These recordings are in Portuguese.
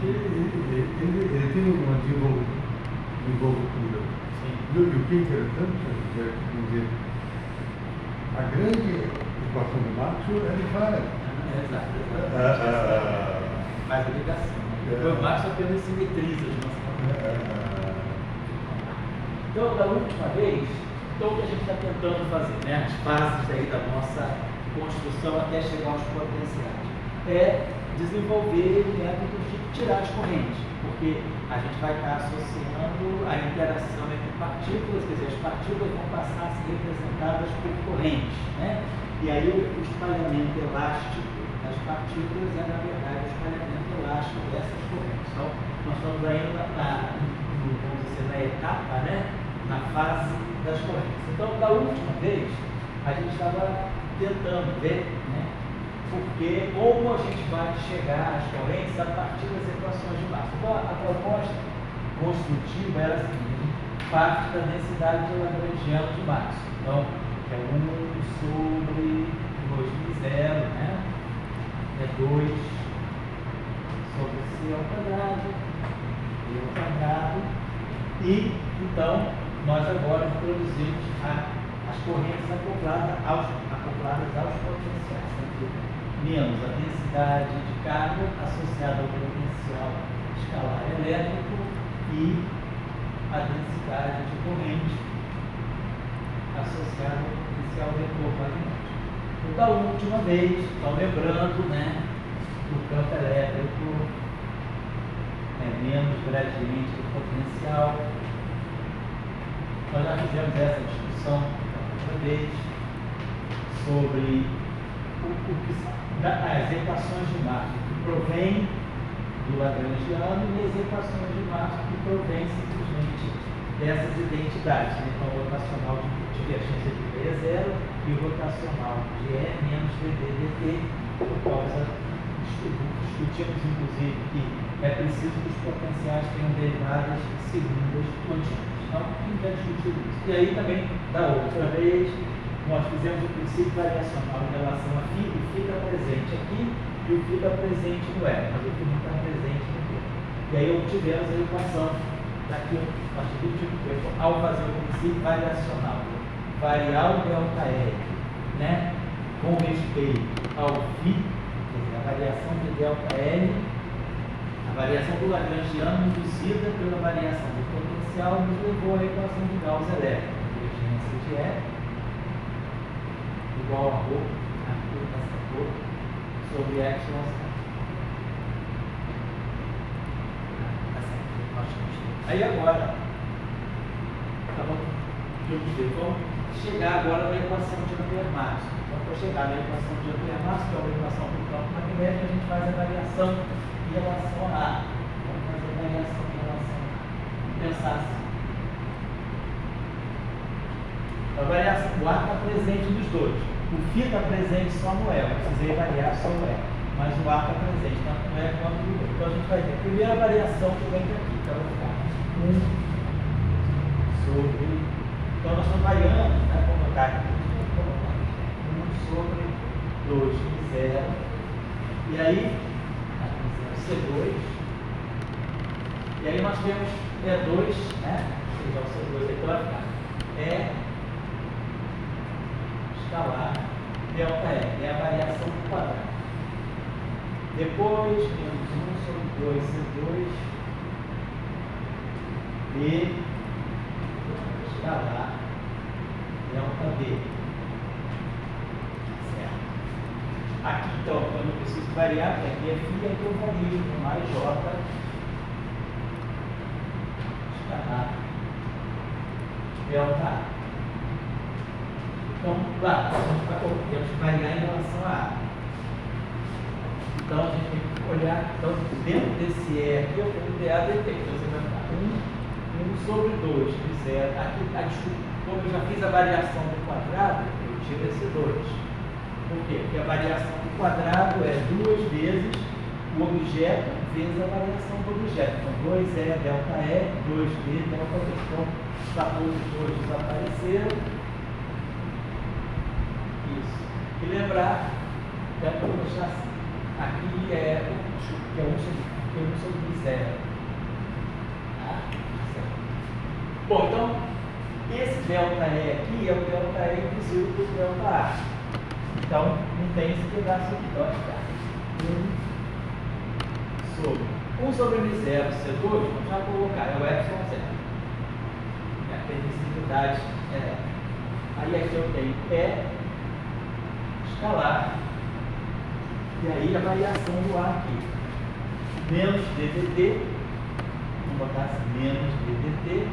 Ele tem uma desenvoltura. E o que é interessante é que a grande equação de Maxwell ele faz. Exato. Faz a ligação. O Maxwell apenas simetriza as nossas. Então, da última vez, o que a gente está tentando fazer, né? As fases aí da nossa construção até chegar aos potenciais, é desenvolver métodos de tirar as correntes, porque a gente vai estar associando a interação entre partículas, quer dizer, as partículas vão passar a ser representadas por correntes, né? E aí o espalhamento elástico das partículas é, na verdade, o espalhamento elástico dessas correntes. Então, nós estamos ainda vamos dizer, na etapa, né? Na fase das correntes. Então, da última vez, a gente estava tentando ver, né? Porque como a gente vai chegar às correntes a partir das equações de massa. Então, a proposta construtiva era a seguinte: parte da densidade de Lagrangiano de Maxwell. Então, é 1 sobre 2π0, né? É 2 sobre C ao quadrado, E ao quadrado. E, então, nós agora introduzimos as correntes acopladas aos potenciais. Menos a densidade de carga associada ao potencial escalar elétrico e a densidade de corrente associada ao potencial vetor magnético. Então, da última vez, então lembrando, né, o campo elétrico é menos gradiente do potencial. Nós já fizemos essa discussão outra vez sobre as equações de Maxwell que provém do Lagrangiano e as equações de Maxwell que provém simplesmente dessas identidades, né? Então, o rotacional de divergência de V é zero e o rotacional de E menos VD dt, por causa, discutimos inclusive que é preciso que os potenciais tenham derivadas segundas contínuas. Então, a gente já discutiu isso. E aí também, da outra vez, nós fizemos o princípio variacional em relação a φ, o φ está presente aqui e o φ está presente no E, mas o φ não está presente no Q. E aí obtivemos a equação daqui, a partir do tipo Q, ao fazer o princípio variacional, variar o ΔR, né, com respeito ao φ, quer dizer, a variação de ΔL, a variação do Lagrangiano induzida pela variação do potencial nos levou à equação de Gauss elétrica, divergência de E igual a ρ, sobre epsilon. Aí agora, vamos chegar agora na equação de Ampère-Maxwell. Então, para chegar na equação de Ampère-Maxwell, que é uma equação do campo magnético, a gente faz a variação em relação a A. Vamos fazer a variação em relação a A. Vamos pensar assim. A variação, o A está presente nos dois. O φ está presente só no E, eu precisei variar só o E. Mas o A está presente tanto no E quanto no E. Então a gente vai ter a primeira variação que vem daqui, que vai ficar 1 sobre. Então nós estamos variando, né? Vamos botar aqui. 1 sobre 2π0. E aí, C2. E aí nós temos E2, né? Ou seja, o C2 aqui vai ficar E escalar ΔE, é a variação do quadrado. Depois, temos 1 sobre 2C2 e escalar ΔD. Certo? Aqui, então, eu não preciso variar, porque aqui é φ, aqui eu vario com mais J escalar ΔA. Então, lá, temos que variar em relação a A. Então, a gente tem que olhar, então, dentro desse E aqui, eu vou criar dt. Então, você vai ficar 1 sobre 2 de 0. Aqui, como eu já fiz a variação do quadrado, eu tiro esse 2. Por quê? Porque a variação do quadrado é 2 vezes o objeto vezes a variação do objeto. Então, 2E ΔE, 2B ΔB. Então, os fatores 2 desapareceram. E lembrar, já para deixar assim, aqui é 1 sobre Porque 1 sobre 0. Tá? Bom, então, esse delta E aqui é o delta E inclusive do delta A. Então, não tem esse pedaço aqui. Então, vai ficar 1 sobre M0 C2, vamos já colocar, é o epsilon 0. É a permissividade elétrica. Aí aqui eu tenho E escalar, e aí a variação do ar aqui. Menos ddt, vamos botar assim, menos ddt,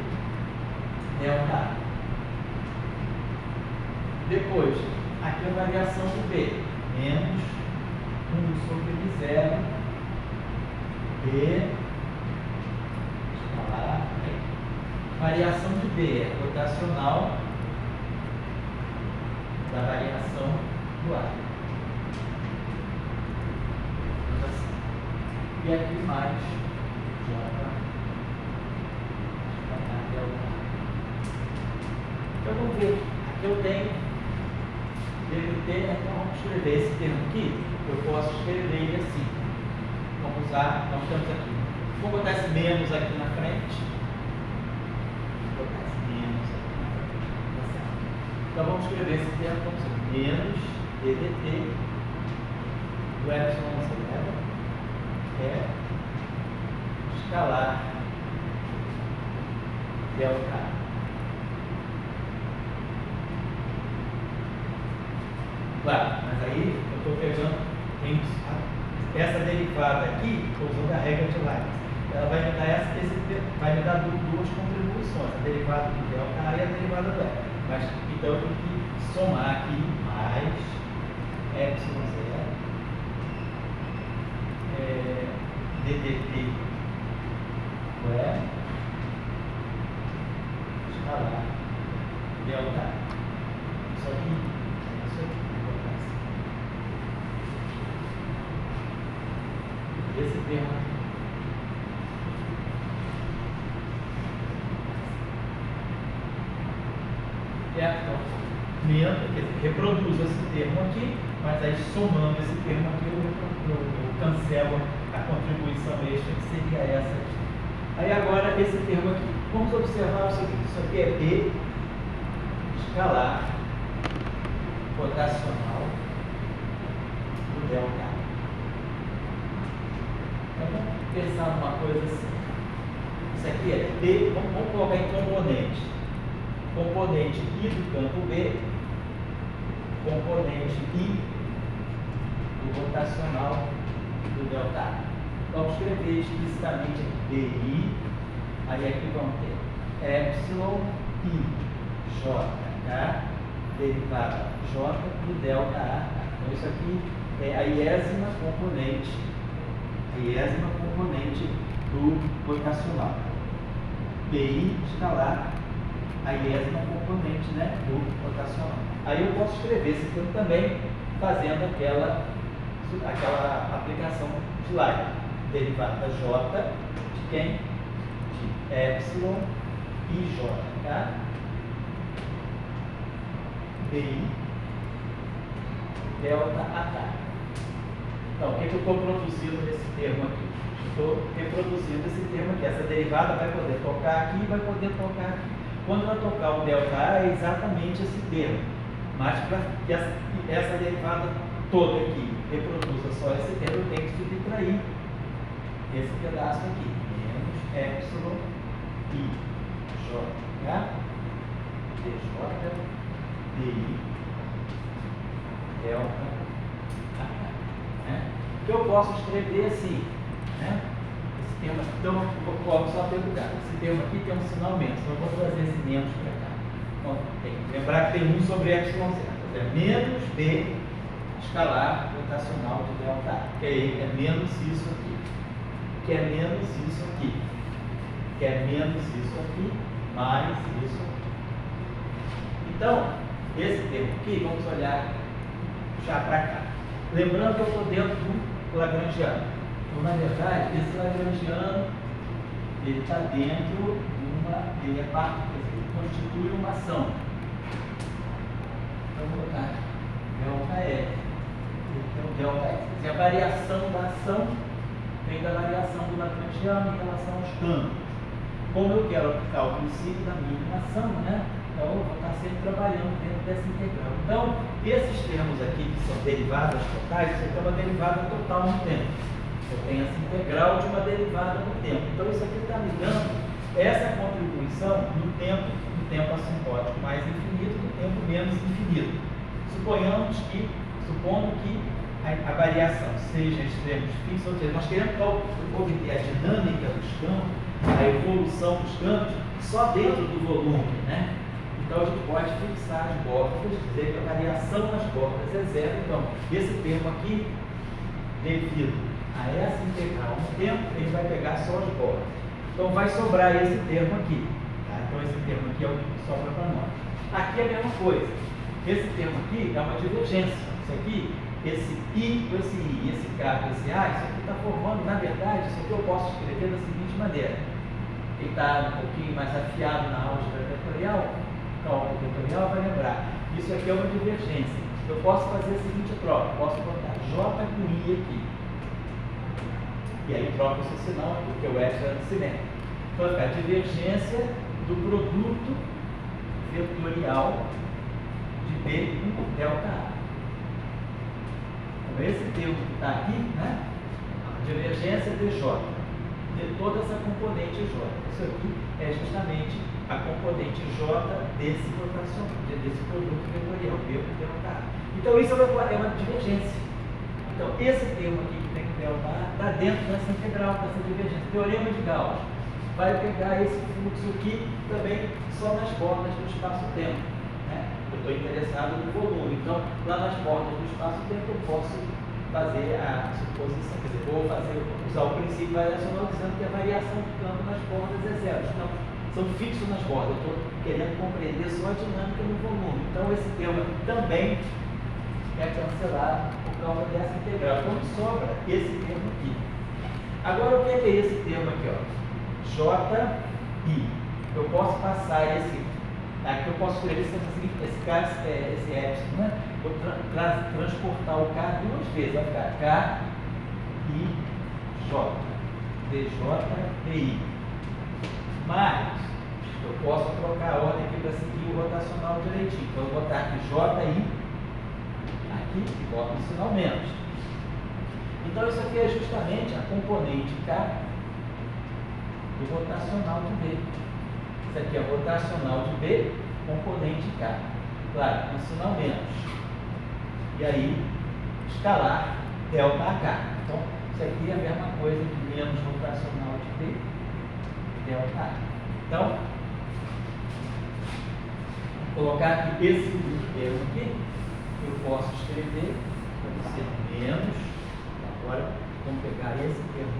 delta A. Depois, aqui a variação do B, menos 1 sobre M0, B, escalar, variação de B é rotacional da variação do ar. E aqui mais então vamos ver, aqui eu tenho ddt, então vamos escrever esse termo aqui, eu posso escrever ele assim. Vamos usar, nós temos aqui, vou botar esse menos aqui na frente, vou botar esse menos aqui na frente, então vamos escrever esse termo como se menos ddt do epsilon 0 é escalar delta A. Claro, mas aí eu estou pegando essa derivada aqui, estou usando a regra de Leibniz. Ela vai me dar vai me dar duas contribuições, a derivada do delta A e a derivada do E. Mas então eu tenho que somar aqui mais epsilon 0 ddt do E escalar delta A. Isso aqui, vou botar assim. Esse termo aqui. Então, quer dizer, reproduzo esse termo aqui, mas aí somando esse termo aqui, eu cancelo a contribuição extra, que seria essa aqui. Aí agora, esse termo aqui. Vamos observar o seguinte, isso aqui é B escalar rotacional do delta A. Então, vamos pensar numa coisa assim. Isso aqui é B, vamos colocar em componente. Componente I do campo B, componente I do rotacional do delta A. Vamos escrever explicitamente BI, aí aqui vamos ter epsilon I J, tá? Derivada J do delta A. Então isso aqui é a iésima componente do rotacional. BI escalar a iésima componente, né, do rotacional. Aí eu posso escrever esse termo também fazendo aquela aplicação de Leibniz. Derivada J de quem? De epsilon IJ, tá? BI delta AH. Então, o que eu estou produzindo nesse termo aqui? Estou reproduzindo esse termo aqui. Essa derivada vai poder tocar aqui e vai poder tocar aqui. Quando vai tocar o delta A é exatamente esse termo. Mas para que essa derivada toda aqui reproduza só esse termo, eu tenho que subtrair esse pedaço aqui. Menos epsilon I J dj di delta H. Né? Que eu posso escrever assim, né? Esse termo, então eu coloco só pelo lugar. Esse termo aqui tem um sinal menos, então eu vou trazer esse menos para cá. Então, tem que lembrar que tem 1 sobre epsilon 0. Então, é menos B escalar rotacional de delta A. Que é menos isso aqui. Que é menos isso aqui. Que é menos isso aqui, mais isso aqui. Então, esse termo aqui, vamos olhar já para cá. Lembrando que eu estou dentro do lagrangiano. Então, na verdade, esse lagrangiano, ele está dentro de ele é parte, ele constitui uma ação. Então, vou botar delta E. Então, delta E. A variação da ação vem da variação do Lagrangiano em relação aos campos. Como eu quero aplicar o princípio da mínima ação, né? Então eu vou estar sempre trabalhando dentro dessa integral. Então, esses termos aqui que são derivadas totais, isso aqui é uma derivada total no tempo. Eu tenho essa integral de uma derivada no tempo. Então isso aqui está me dando essa contribuição no tempo assimptótico mais infinito, no tempo menos infinito. Supondo que a variação seja extremos fixos, ou seja, nós queremos obter a dinâmica dos campos, a evolução dos campos, só dentro do volume, né? Então a gente pode fixar as bordas, dizer que a variação nas bordas é zero. Então, esse termo aqui, devido a essa integral no tempo, ele vai pegar só as bordas. Então vai sobrar esse termo aqui. Tá? Então esse termo aqui é o que sobra para nós. Aqui é a mesma coisa. Esse termo aqui é uma divergência. Isso aqui, esse I com esse I, esse K com esse A, isso aqui está formando, na verdade, isso aqui eu posso escrever da seguinte maneira. Quem está um pouquinho mais afiado na álgebra vetorial, cálculo vetorial, vai lembrar. Isso aqui é uma divergência. Eu posso fazer a seguinte troca. Posso botar J com I aqui. E aí troca esse sinal aqui, porque o epsilon é simétrico. Então vai ficar a divergência do produto vetorial de B com delta A. Então esse termo que está aqui, né? A divergência de J, de toda essa componente J. Isso aqui é justamente a componente J desse produto vetorial, B com delta A. Então isso é uma divergência. Então esse termo aqui que tem que delta A está dentro dessa integral, dessa divergência. Teorema de Gauss vai pegar esse fluxo aqui também só nas bordas do espaço-tempo. Né? Eu estou interessado no volume, então lá nas bordas do espaço-tempo eu posso fazer a suposição, quer dizer, vou usar o princípio variacional dizendo que a variação de campo nas bordas é zero. Os campos são fixos nas bordas, eu estou querendo compreender só a dinâmica no volume. Então esse termo aqui também é cancelado por causa dessa integral. Então sobra esse termo aqui. Agora o que é esse termo aqui? Ó? JI. Eu posso passar esse. Aqui eu posso escrever esse epsilon, né? Vou transportar o K duas vezes. Vai ficar K, I, J. DJ, DI. Mas eu posso trocar a ordem aqui para seguir o rotacional direitinho. Então eu vou botar aqui JI, aqui e boto o sinal menos. Então isso aqui é justamente a componente K do rotacional de B. Isso aqui é o rotacional de B, componente K. Claro, com sinal menos. E aí, escalar delta K. Então, isso aqui é a mesma coisa que menos rotacional de B, delta A. Então, vou colocar aqui esse termo aqui, eu posso escrever como sendo menos. Agora, vamos pegar esse termo.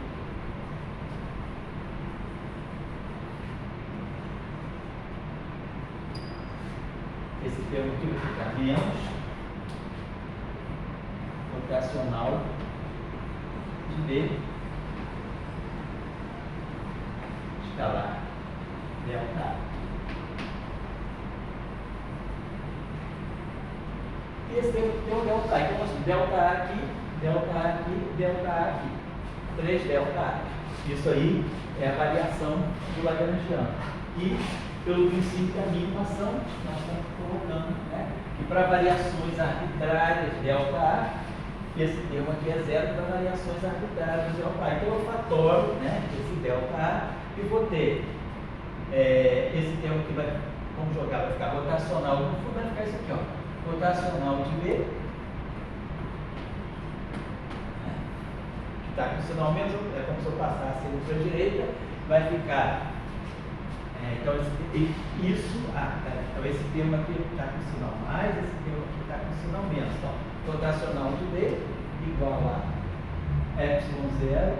Esse termo aqui vai ficar menos rotacional de B escalar delta A. E esse tem o delta A. Então, assim, delta A aqui, delta A aqui, delta A aqui. 3 delta A. Isso aí é a variação do Lagrangiano. E pelo princípio da mínima ação, nós estamos colocando, né, que para variações arbitrárias delta A, esse termo aqui é zero para variações arbitrárias delta A. Então eu fatoro, né, esse delta A e vou ter esse termo que vai, vamos jogar, vai ficar rotacional, no fundo vai ficar isso aqui, ó, rotacional de B, que está com sinal menos, é como se eu passasse ele para a direita, vai ficar. Então, então esse termo aqui está com sinal mais, esse termo aqui está com sinal menos. Então, rotacional de B igual a epsilon zero.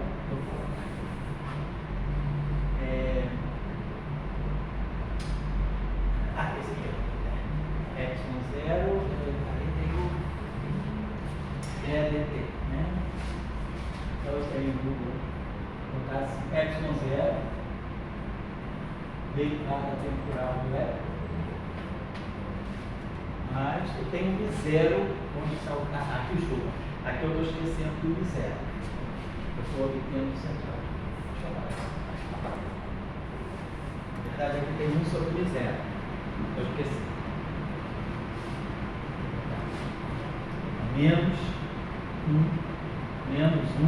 Esse aqui é epsilon zero, aí tem o EDT, né? Então, isso aí vou botar assim, epsilon zero. Derivada temporal do E, mas eu tenho um zero onde está o K. Aqui eu estou esquecendo do zero. Eu estou obtendo central. Na verdade, aqui tem 1 sobre 0. Eu esqueci. Menos 1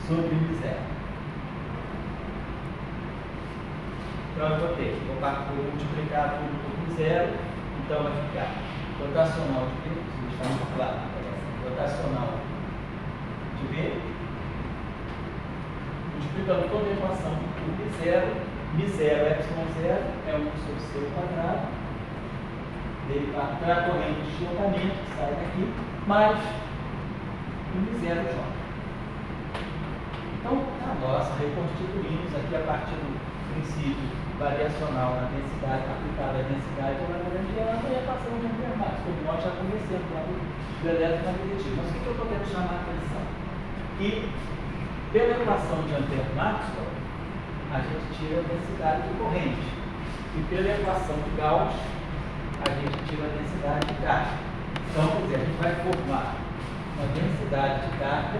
sobre 0. Então eu botei, vou multiplicar tudo por 0, então vai ficar rotacional de B, isso está muito claro, rotacional de B, multiplicando toda a equação por B0, B0 ε0 é 1 sobre C ao quadrado, derivado para a corrente de deslocamento que sai daqui, mais o B0 J. Então, nós reconstituímos aqui a partir do princípio variacional na densidade, aplicada à densidade na gradiente, e a equação de Ampère-Marx, como nós já conhecemos lá do eletromagnetismo. Mas o que eu estou querendo chamar a atenção? Que, pela equação de Ampère-Marx, a gente tira a densidade de corrente. E pela equação de Gauss, a gente tira a densidade de carga. Então, quer dizer, a gente vai formar uma densidade de carga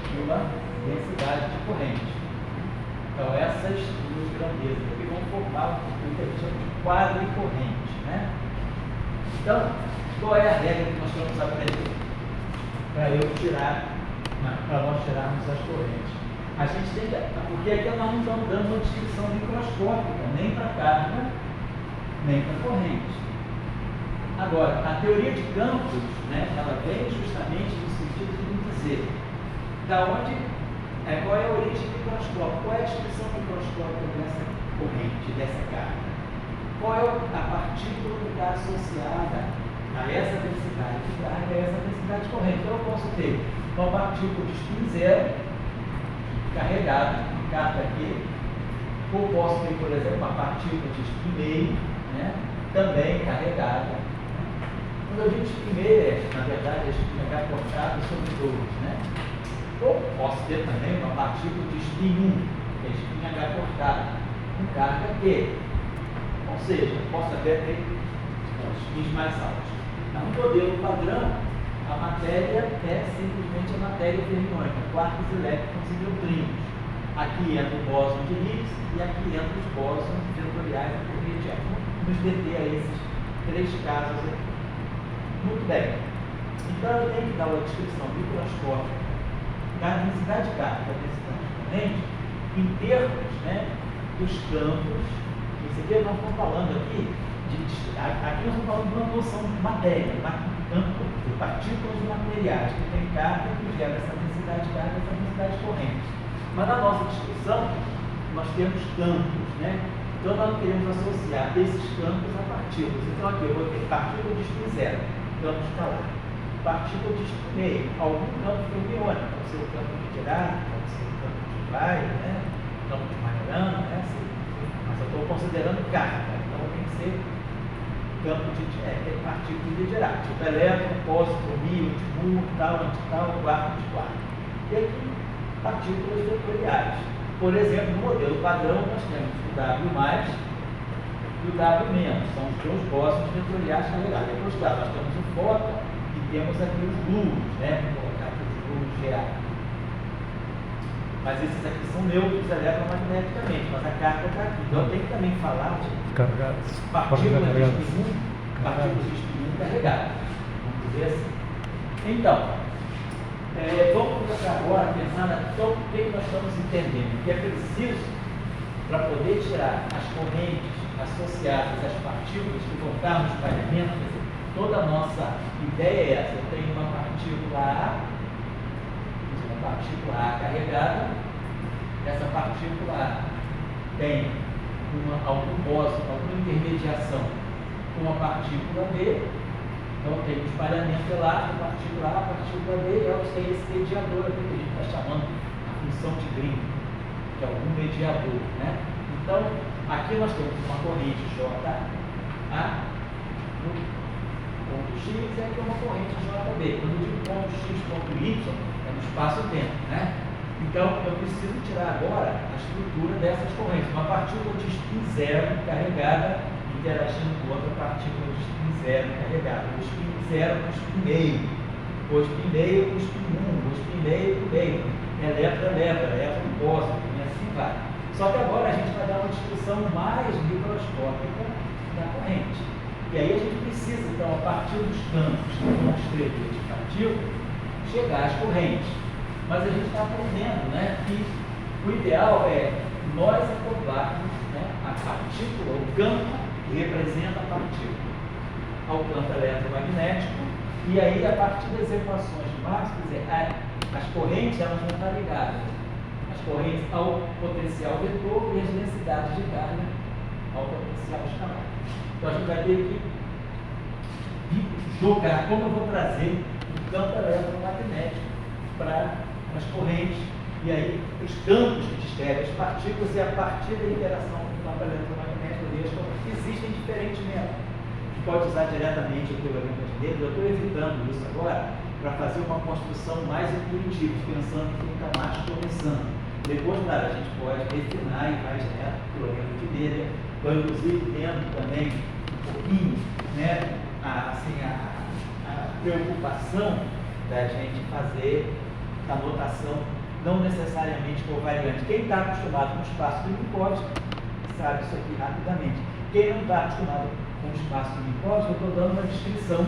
e uma densidade de corrente. Então, essas duas grandezas aqui vão formar o que a gente chama de quadro e corrente, né? Então, qual é a regra que nós vamos aprender? Para nós tirarmos as correntes. A gente tem que, porque aqui nós não estamos dando uma descrição microscópica, nem para carga, nem para corrente. Agora, a teoria de campos, né, ela vem justamente no sentido de dizer da onde. Qual é a origem microscópica? Qual é a descrição microscópica dessa corrente, dessa carga? Qual é a partícula que está associada a essa densidade de carga, a essa densidade de corrente? Então, eu posso ter uma partícula de spin 0 carregada, carga aqui, ou posso ter, por exemplo, uma partícula de spin meio, né, também carregada. Quando eu digo spin meio, na verdade, a spin é cortada sobre 2, né? Ou posso ter também uma partícula de spin 1, que é spin H cortada, com carga Q. Ou seja, posso até ter spins mais altos. No modelo padrão, a matéria é simplesmente a matéria fermiônica, quarks, elétrons e neutrinos. Aqui entra o bóson de Higgs e aqui entra os bósons vetoriais da correia de átomo. Vamos deter a esses 3 casos aqui. Muito bem. Então, eu tenho que dar uma descrição microscópica da densidade de carga, da densidade de corrente, em termos, né, dos campos. Isso aqui nós estamos falando aqui, aqui nós estamos falando de uma noção de matéria, campo de partículas de materiais que tem carga que gera essa densidade de carga, essa densidade de corrente. Mas na nossa descrição, nós temos campos, né? Então nós queremos associar esses campos a partículas. Então aqui eu vou ter partícula de spin 0, campo escalar. Partícula de spin meio, algum campo fermiônico, pode ser o campo de Dirac, pode ser o campo de Weyl, né? Campo de Majorana, né? Mas eu estou considerando carga, então tem que ser campo de partícula de Dirac, tipo elétron, pósitron, íon, antimur, tal, antital, quarto de quarto. E aqui, partículas vetoriais. Por exemplo, no modelo padrão, nós temos o W+, e o W-, são os 2 bósons vetoriais carregados. Depois, claro, nós temos o fóton e temos aqui os gluons, né? Vou colocar aqui os gluons GA. Mas esses aqui são neutros eletromagneticamente, mas a carga está aqui. Então eu tenho que também falar de partículas de spin 1, partículas de spin 1 carregadas. Vamos dizer assim. Então, vamos começar agora pensando então, o que nós estamos entendendo. Que é preciso, para poder tirar as correntes associadas às partículas que vão estar no espalhamento, quer dizer, toda a nossa ideia é essa. Eu tenho uma partícula A carregada, essa partícula A tem algum bóson, alguma intermediação com a partícula B, então tem um espalhamento elástico, partícula A, partícula B, e elas têm esse mediador aqui que a gente está chamando a função de Green, que é algum mediador, né? Então, aqui nós temos uma corrente JA no ponto X e aqui uma corrente JB. Quando eu digo ponto X, ponto Y, é no espaço-tempo, né? Então, eu preciso tirar agora a estrutura dessas correntes. Uma partícula de spin 0 carregada interagindo com outra partícula de spin 0 carregada. O spin 0 com o spin meio. O spin meio com o spin 1. O spin meio com o meio. eletropósito, e assim vai. Só que agora a gente vai dar uma descrição mais microscópica da corrente. E aí a gente precisa, então, a partir dos campos que eu mostrei de partículas, chegar às correntes. Mas a gente está aprendendo, né, que o ideal é nós acoplarmos, né, a partícula, o campo que representa a partícula, ao campo eletromagnético, e aí a partir das equações de Maxwell, quer dizer, as correntes elas vão estar ligadas, as correntes ao potencial vetor e as densidades de carga ao potencial escalar. Então a gente vai ter que jogar como eu vou trazer o campo eletromagnético para as correntes, e aí os campos que descrevem as partículas, e a partir da interação com o campo eletromagnético deles existem diferentes métodos. Pode usar diretamente o teorema de Gödel. Eu estou evitando isso agora para fazer uma construção mais intuitiva, pensando que quem está mais começando. Depois, claro, a gente pode refinar e vai direto para o teorema de Gödel. Estou, inclusive, tendo também um pouquinho, né, a preocupação da gente fazer a notação não necessariamente covariante. Quem está acostumado com o espaço do Minkowski sabe isso aqui rapidamente. Quem não está acostumado com o espaço do Minkowski, eu estou dando uma descrição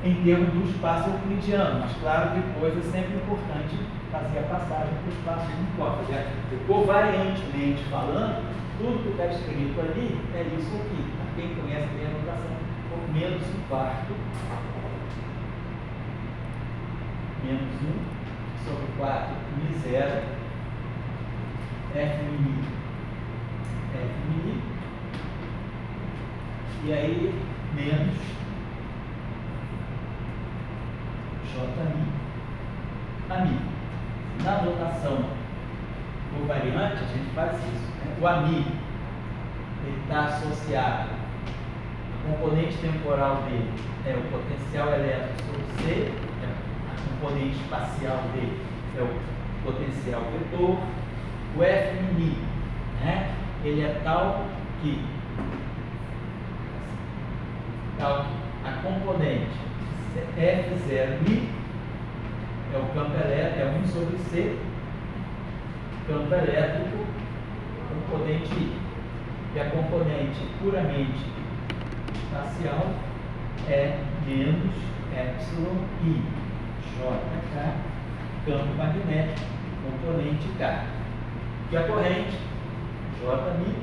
em termos do espaço euclidiano, mas claro, depois é sempre importante fazer a passagem para o espaço do Minkowski. Né? Covariantemente falando, tudo que está escrito ali é isso aqui. Quem conhece bem a notação, menos um quarto, menos 1 sobre 4, Mi0, F mini, e aí menos J mi, ami. Na notação covariante, a gente faz isso. Né? O ami está associado, a componente temporal dele é o potencial elétrico sobre C, a componente espacial dele é o potencial vetor. O F mini, né? Ele é tal que a componente F0 mi é o campo elétrico, é 1 sobre C, campo elétrico, componente I. E a componente puramente espacial é menos epsilon I, JK, campo magnético, componente K. E a corrente, Jmi,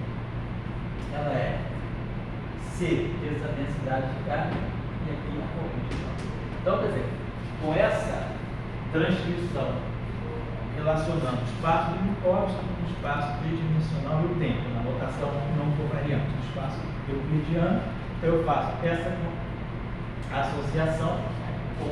ela é C vezes a densidade de K, e aqui a corrente J. Então, quer dizer, com essa transcrição relacionando o espaço do Minkowski com o espaço tridimensional e o tempo, na notação não covariante do espaço euclidiano, eu faço essa associação com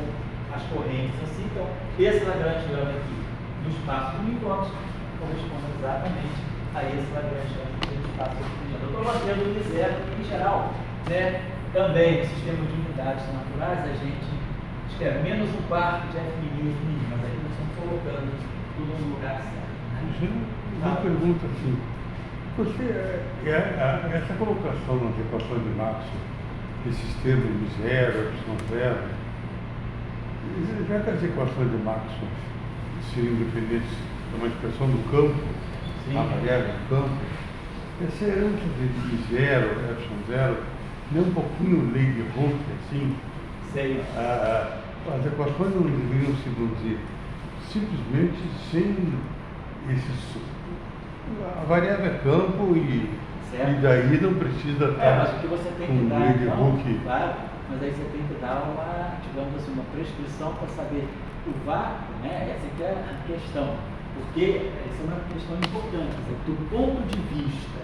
as correntes assim. Então, esse lagrangiano aqui do espaço do Minkowski corresponde exatamente a esse lagrangiano do espaço euclidiano. Eu estou mantendo o zero em geral, né? Também no sistema de unidades naturais a gente escreve menos um quarto de F mini, mas aí nós estamos colocando tudo no lugar certo. Né? Uma pergunta assim, essa colocação nas equações de Maxwell, esses termos de zero, epsilon zero, já que as equações de Maxwell seriam dependentes de uma expressão do campo, a variável do campo, esse antes de zero, epsilon zero, nem um pouquinho lei de Hooke, assim, as equações não deveriam se reduzir simplesmente sem esses. A variável é campo e daí não precisa estar mas o que você tem que dar, então, claro, mas aí você tem que dar uma, digamos assim, uma prescrição para saber o vácuo, né? Essa aqui é a questão. Porque essa é uma questão importante, quer dizer, do ponto de vista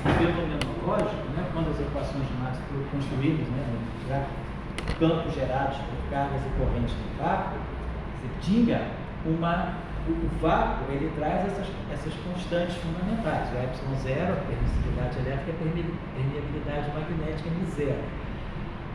fenomenológico, né, quando as equações de Maxwell foram construídas, né, já campos gerados por cargas e correntes do vácuo, você tinha o vácuo, ele traz essas constantes fundamentais, o epsilon zero, a permissividade elétrica, a permeabilidade magnética M0.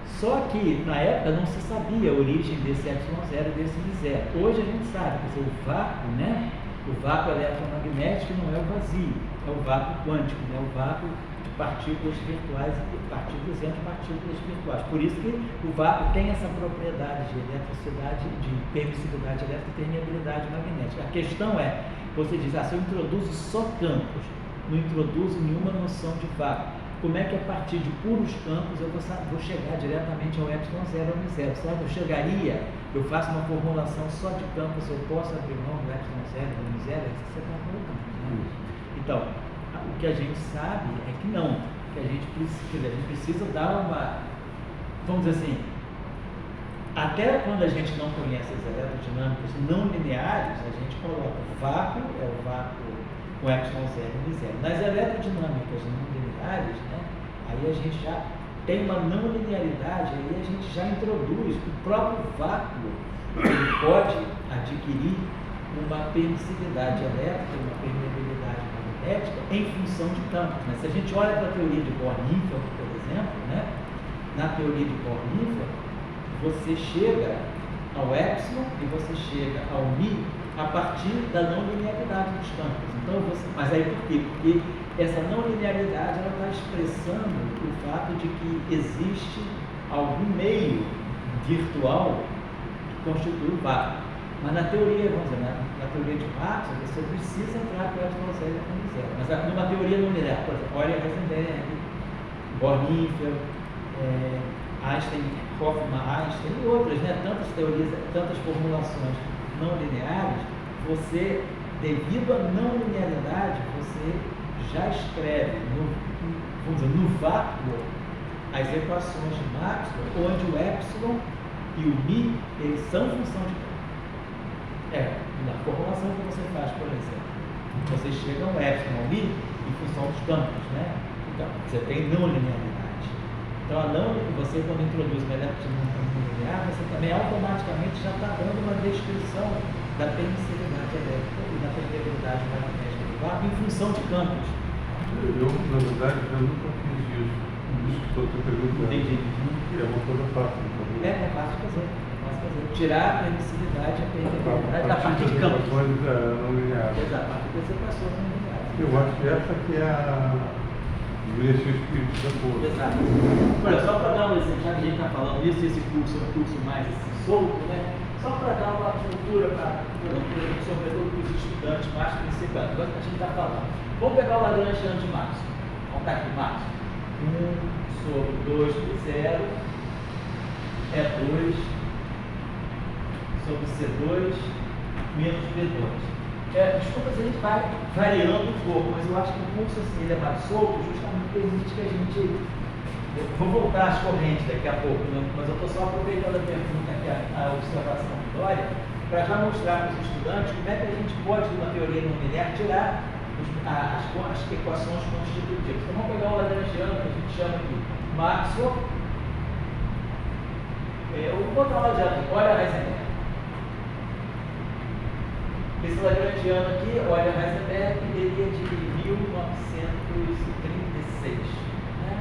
Só que na época não se sabia a origem desse epsilon zero e desse M0. Hoje a gente sabe, quer dizer, o vácuo, né, O vácuo eletromagnético não é o vazio, é o vácuo quântico, né? O vácuo de partículas virtuais e partículas entre partículas virtuais. Por isso que o vácuo tem essa propriedade de eletricidade, de permissividade elétrica e permeabilidade magnética. A questão é, você diz, se eu introduzo só campos, não introduzo nenhuma noção de vácuo, como é que a partir de puros campos eu vou chegar diretamente ao epsilon 0 ou μ0? Será que eu chegaria, eu faço uma formulação só de campos, eu posso abrir mão do epsilon 0 ou μ0? É isso que você está colocando, né? Então, o que a gente sabe é que não, que a gente precisa dar uma, vamos dizer assim, até quando a gente não conhece as eletrodinâmicas não lineares, a gente coloca o vácuo, é o vácuo com epsilon 0 e μ0. Nas eletrodinâmicas não lineares, né, aí a gente já tem uma não linearidade, aí a gente já introduz o próprio vácuo, ele pode adquirir uma permissividade elétrica, uma permeabilidade magnética em função de campos. Né? Se a gente olha para a teoria de Bohr-Niffer, por exemplo, né, na teoria de Bohr-Niffer, você chega ao epsilon e você chega ao μ a partir da não linearidade dos campos. Então, mas aí por quê? Porque essa não linearidade ela está expressando o fato de que existe algum meio virtual que constitui o vácuo. Mas na teoria, vamos dizer, na teoria de Maxwell, você precisa entrar com o epsilon 0 e μ0. Mas numa teoria não linear, por exemplo, olha Heisenberg, Bohr-Niffer, Einstein, Hoffmann-Einstein e outras, né? Tantas teorias, tantas formulações não lineares, você, devido à não linearidade, você já escreve vamos dizer, no vácuo as equações de Maxwell, onde o epsilon e o μ eles são função de campo. Na formulação que você faz, por exemplo, você chega ao epsilon ao μ em função dos campos, né? Então, você tem não linearidade. Então, você quando introduz uma eletrodinâmica linear, você também automaticamente já está dando uma descrição da permissividade elétrica e da permeabilidade magnética do vácuo em função de campos. Eu, na verdade, já nunca fiz isso. Isso que estou te perguntando. Entendi. É uma coisa fácil. É fácil fazer. Tirar a permissividade e a permeabilidade da parte de campos. Não lineares. Exato, a partir das equações não lineares. Eu acho que essa que é deveria ser o espírito da coisa. Exato. Olha, só para dar um exemplo, já que a gente está falando isso, esse curso é um curso mais assim, solto, né? Só para dar uma estrutura sobretudo para os estudantes mais principiantes. Agora que a gente está falando. Vamos pegar o Lagrangiano de Maxwell. Vamos pegar aqui Maxwell. 1 sobre 2 por 0 é 2 sobre C2 menos B2. Desculpa se a gente vai variando um pouco, mas eu acho que o curso assim, ele é mais solto, justamente permite que a gente... Vou voltar às correntes daqui a pouco, né? Mas eu estou só aproveitando a pergunta aqui, a observação do Dória, para já mostrar para os estudantes como é que a gente pode, de uma teoria não linear, tirar as equações constitutivas. Então vamos pegar o Lagrangiano, que a gente chama aqui Maxwell. Eu vou botar o Lagrangiano aqui, olha a Heisenberg. Esse Lagrangiano aqui, olha, Heisenberg, ele é de 1936. Né?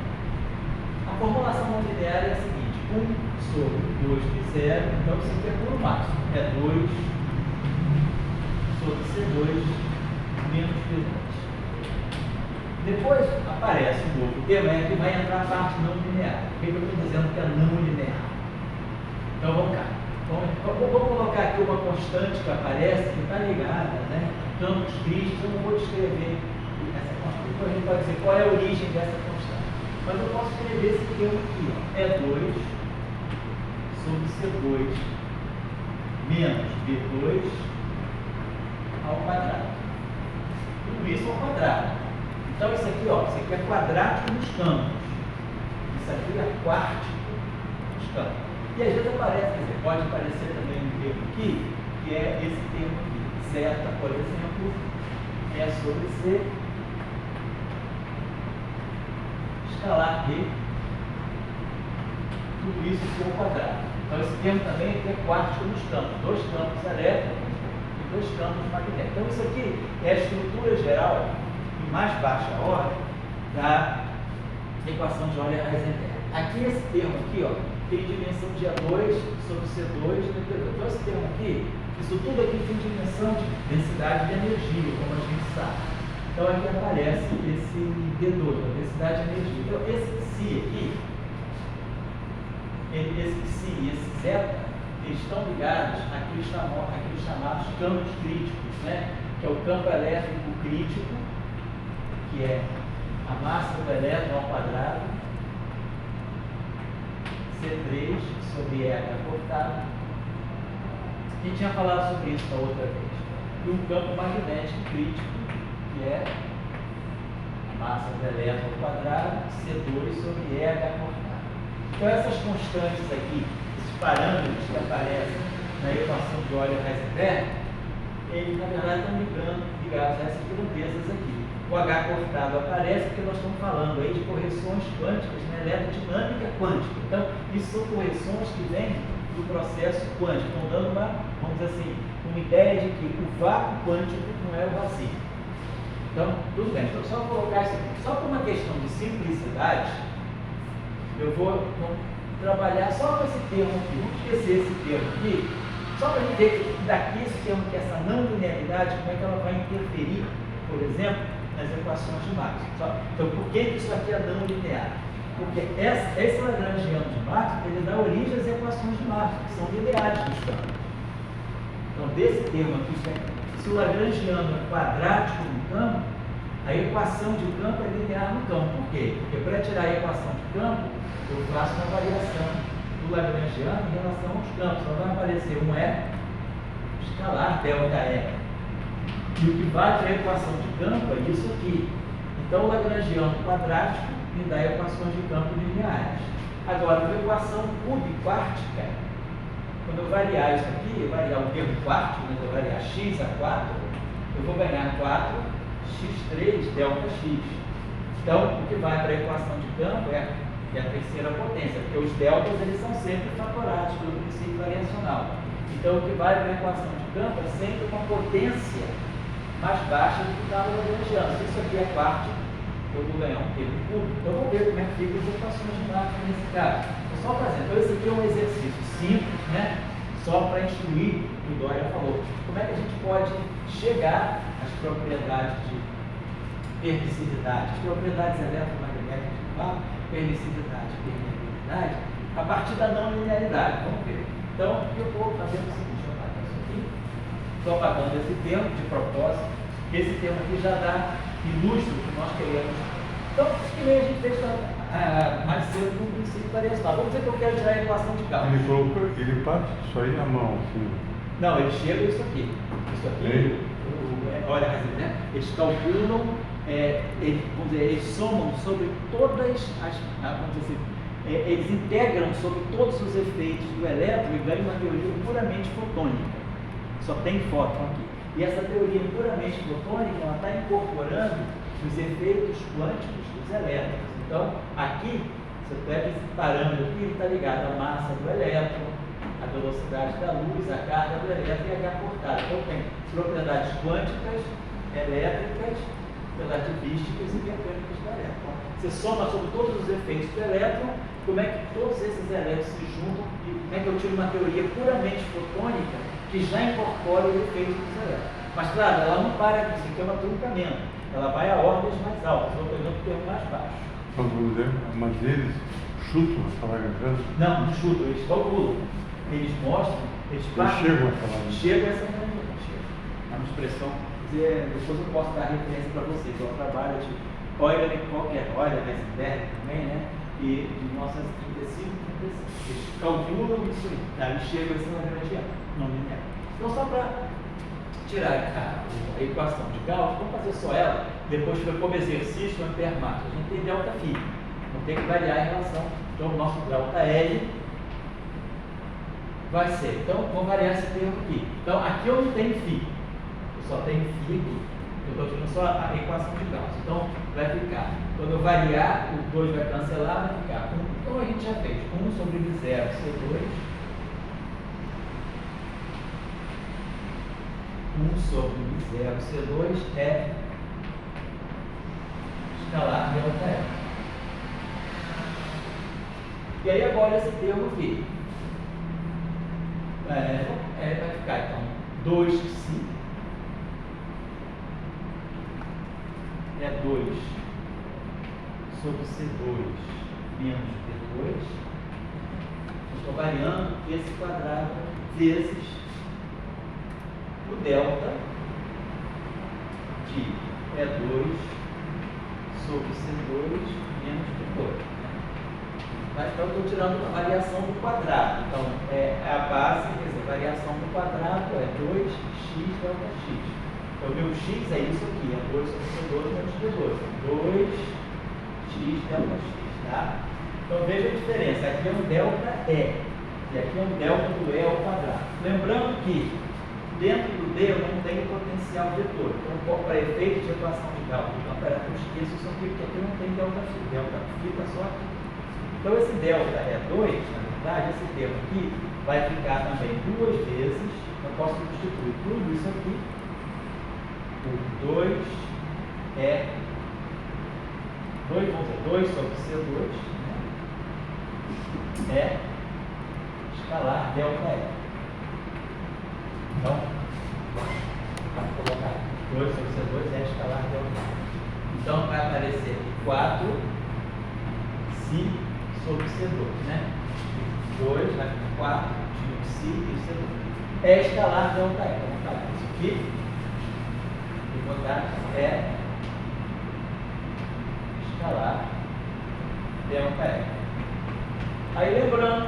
A formulação não linear é a seguinte: 1 sobre 2 de 0, então isso aqui é puro máximo, é 2 sobre C2 menos B2. Depois aparece um novo tema, que vai entrar a parte não linear. O que eu estou dizendo que é não linear? Então vamos cá. Vou colocar aqui uma constante que aparece, que está ligada, né? Campos tristes, eu não vou descrever essa constante. Então a gente pode dizer qual é a origem dessa constante. Mas eu posso escrever esse termo aqui, ó. É 2 sobre C2 menos B2 ao quadrado. Tudo isso ao quadrado. Então isso aqui, ó, isso aqui é quadrático nos campos. Isso aqui é quartico nos campos. E às vezes aparece, quer dizer, pode aparecer também um termo aqui, que é esse termo aqui. Zeta, por exemplo, é sobre C escalar B, tudo isso ao quadrado. Então esse termo também é quartico nos campos, 2 campos elétricos e 2 campos magnéticos. Então isso aqui é a estrutura geral, em mais baixa ordem, da equação de Euler-Heisenberg. Aqui esse termo aqui, ó, tem dimensão de A2 sobre C2 × P2. Então esse termo aqui Isso tudo aqui tem dimensão de densidade de energia, como a gente sabe. Então aqui aparece esse D2, a densidade de energia. Então esse Psi aqui, esse Psi e esse Zeta, eles estão ligados àqueles chamados campos críticos, né? Que é o campo elétrico crítico, que é a massa do elétron ao quadrado, C3 sobre E cortado. A gente tinha falado sobre isso da outra vez. E um campo magnético crítico, que é a massa do elétron ao quadrado, C2 sobre E cortado. Então essas constantes aqui, esses parâmetros que aparecem na equação de Euler-Heisenberg, eles na verdade estão ligados a essas grandezas aqui. O H cortado aparece porque nós estamos falando aí de correções quânticas na eletrodinâmica quântica. Então, isso são correções que vêm do processo quântico, estão dando vamos dizer assim, uma ideia de que o vácuo quântico não é o vazio. Então, tudo bem, então só colocar isso aqui. Só por uma questão de simplicidade, eu vou trabalhar só com esse termo aqui, vamos esquecer esse termo aqui, só para a gente ver que daqui esse termo, que essa não linearidade, como é que ela vai interferir, por exemplo, nas equações de Maxwell. Então, por que isso aqui é não linear? Porque esse lagrangiano de Maxwell, ele dá origem às equações de Maxwell, que são lineares no campo. Então, desse termo aqui, se o lagrangiano é quadrático no campo, a equação de campo é linear no campo. Por quê? Porque para tirar a equação de campo, eu faço uma variação do lagrangiano em relação aos campos. Então, vai aparecer um E escalar, delta E. E o que bate a equação de campo é isso aqui. Então, o lagrangiano quadrático me dá equações de campo lineares. Agora, a equação cubiquártica, quando eu variar isso aqui, eu variar o termo quarto, né, eu variar x a 4, eu vou ganhar 4x3 delta x. Então, o que vai para a equação de campo é a terceira potência, porque os deltas eles são sempre fatorados pelo princípio variacional. Então, o que vai para a equação de campo é sempre uma potência mais baixa do que está no lagrangiano. Se isso aqui é quarto, eu vou ganhar um termo cúbico. Então, vamos ver como é que ficam as equações de Maxwell nesse caso. Estou só fazendo. Então, esse aqui é um exercício simples, né? Só para instruir o que o Dória falou. Como é que a gente pode chegar às propriedades de permissividade, as propriedades eletromagnéticas do ar, permissividade e permeabilidade, a partir da não linearidade. Vamos ver. Então, eu vou fazer o seguinte, vou apagar isso aqui. Estou apagando esse termo de propósito, que esse termo aqui já dá ilustra o que nós queremos. Então, que nem a gente fez mais cedo no princípio variacional. Vamos dizer que eu quero tirar a equação de Gauss. Ele parte disso aí na mão, assim. Não, ele chega isso aqui. Isso aqui, olha, né? Eles calculam, vamos dizer, eles somam sobre todas as, vamos dizer assim, eles integram sobre todos os efeitos do elétron e ganham uma teoria puramente fotônica. Só tem fóton aqui. E essa teoria puramente fotônica, ela está incorporando os efeitos quânticos dos elétrons. Então, aqui, você pega esse parâmetro aqui, ele está ligado à massa do elétron, à velocidade da luz, à carga do elétron e a H cortada. Então, tem propriedades quânticas, elétricas, relativísticas e mecânicas do elétron. Então, você soma sobre todos os efeitos do elétron, como é que todos esses elétrons se juntam e como é que eu tiro uma teoria puramente fotônica que já incorpora o efeito dos elétrons. Mas, claro, ela não para aqui, isso aqui é um truncamento. Ela vai a ordens mais altas, ou pegando o termo mais baixo. Então, por exemplo, mas eles chutam essa lagrangiana? Não, não chutam, eles calculam. Eles mostram, eles chegam a falar isso. Chegam a essa lagrangiana. É uma expressão, depois eu posso dar referência para vocês. Eu trabalho de Euler e qualquer Euler, Heisenberg também, né? E de 1935, 35. Eles calculam isso aí. Eles chegam a essa lagrangiana, não linear. Então, só para tirar a equação de Gauss, vamos fazer só ela, depois foi como exercício no Fermat. A gente tem delta φ, não tem que variar em relação. Então, o nosso delta L vai ser. Então, vamos variar esse termo aqui. Então, aqui eu não tenho φ, eu só tenho φ aqui. Eu estou tirando só a equação de Gauss. Então, vai ficar. Quando eu variar, o 2 vai cancelar, vai ficar 1. Então, a gente já fez 1 sobre 0, C2. 1 sobre 0, C2 é escalar delta L. E aí agora esse termo aqui vai ficar, então, 2si é 2 sobre C2 menos P2. Estou variando esse quadrado vezes o delta de E2 sobre C2 menos P2. Mas então eu estou tirando a variação do quadrado. Então, é a base, quer dizer, variação do quadrado é 2x delta x. Então, meu x é isso aqui, é 2 sobre C2 menos P2. 2x delta x, tá? Então, veja a diferença. Aqui é um delta E, e aqui é um delta do E ao quadrado. Lembrando que, dentro do D, eu não tenho potencial vetor. Então, para efeito de equação de cálculo, então, eu esqueço isso aqui, porque aqui não tem delta φ. Delta fica só aqui. Então, esse delta E2, na verdade, esse termo aqui vai ficar também duas vezes. Eu posso substituir tudo isso aqui por 2 sobre C2, né? É escalar delta E. Então, vamos colocar 2 sobre C2 é escalar delta E. Então, vai aparecer 4 si sobre C2, né? 2 vai ficar 4, dividido si e C2. É escalar delta E. Vamos botar isso aqui. E botar é escalar delta E. Aí lembrando,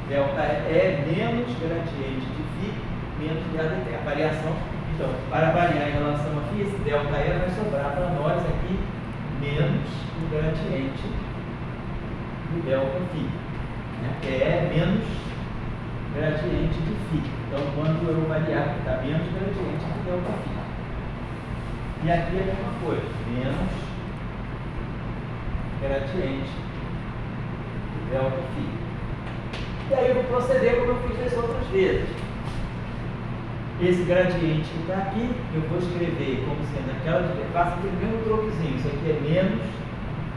delta E é menos gradiente de φ menos gradiente. A variação, então, para variar em relação a φ, esse delta E vai sobrar para nós aqui menos o gradiente do delta φ, né? Que é menos gradiente de φ. Então, quando eu variar, está menos gradiente do delta φ. E aqui é a mesma coisa, menos gradiente do delta φ. E aí eu vou proceder como eu fiz das outras vezes. Esse gradiente que está aqui, eu vou escrever como sendo aquela, faço aquele mesmo troquezinho. Isso aqui é menos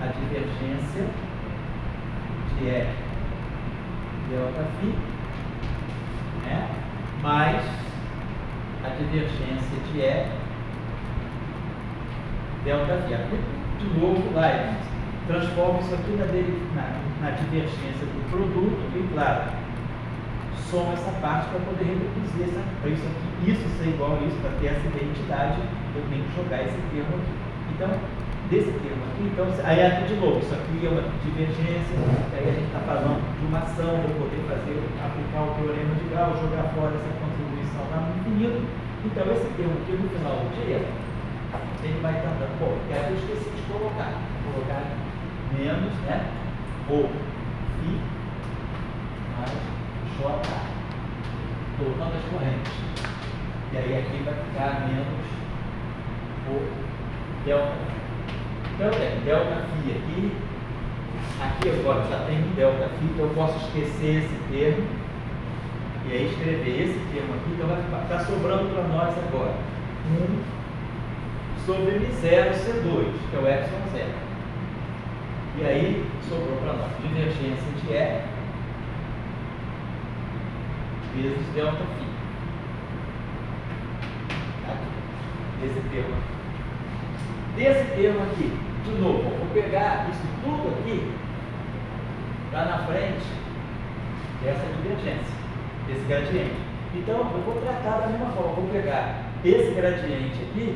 a divergência de E delta φ, né? Mais a divergência de E delta φ. Aqui, de novo, Leibniz transforma isso aqui na divergência do produto e, claro, soma essa parte para poder reproduzir isso aqui. Isso ser igual a isso, para ter essa identidade, eu tenho que jogar esse termo aqui. Então, desse termo aqui, então, aí aqui de novo, isso aqui é uma divergência, aí a gente está falando de uma ação, vou poder aplicar o teorema de Gauss, jogar fora essa contribuição lá no infinito. Então, esse termo aqui, no final do dia, ele vai estar dando, bom, eu esqueci de colocar menos, né, ρ φ mais J, colocando as correntes. E aí aqui vai ficar menos o delta. Então eu tenho delta φ aqui. Aqui agora já tem um delta φ, então eu posso esquecer esse termo e aí escrever esse termo aqui. Então vai ficar sobrando para nós agora 1 sobre M0 C2, que é o ε0. E aí sobrou para nós divergência de E vezes delta φ. Aqui, esse termo aqui. Desse termo aqui, de novo, eu vou pegar isso tudo aqui, está na frente dessa divergência, desse gradiente. Então, eu vou tratar da mesma forma, vou pegar esse gradiente aqui,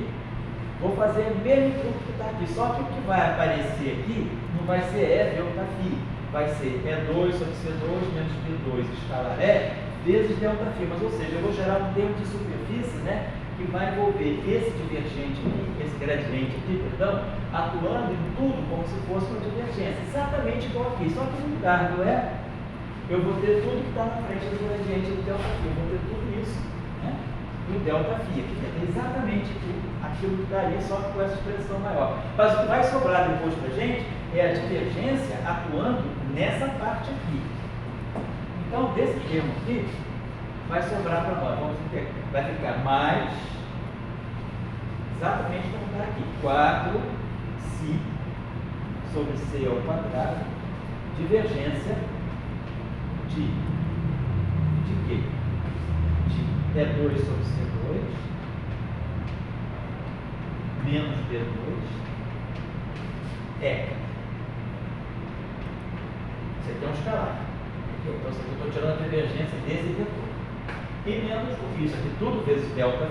vou fazer o mesmo truque que está aqui, só que o que vai aparecer aqui não vai ser E delta φ, vai ser E2 sobre C2 menos P2 escalar E vezes delta φ, mas ou seja, eu vou gerar um termo de superfície, né, que vai envolver esse divergente aqui, esse gradiente aqui, perdão, atuando em tudo como se fosse uma divergência, exatamente igual aqui, só que no lugar do E, eu vou ter tudo que está na frente do gradiente do delta φ, eu vou ter tudo isso, né, do delta φ, aqui, é exatamente aquilo que está ali, só que com essa expressão maior. Mas o que vai sobrar depois para a gente é a divergência atuando nessa parte aqui. Então, desse termo aqui, vai sobrar para nós, vamos ver, vai ficar mais, exatamente como está aqui, 4si sobre c ao quadrado, divergência de quê? De E2 sobre C2 menos B2 é. Isso aqui é um escalar. Então, isso aqui eu estou tirando a divergência desse vetor. E menos isso aqui tudo vezes delta φ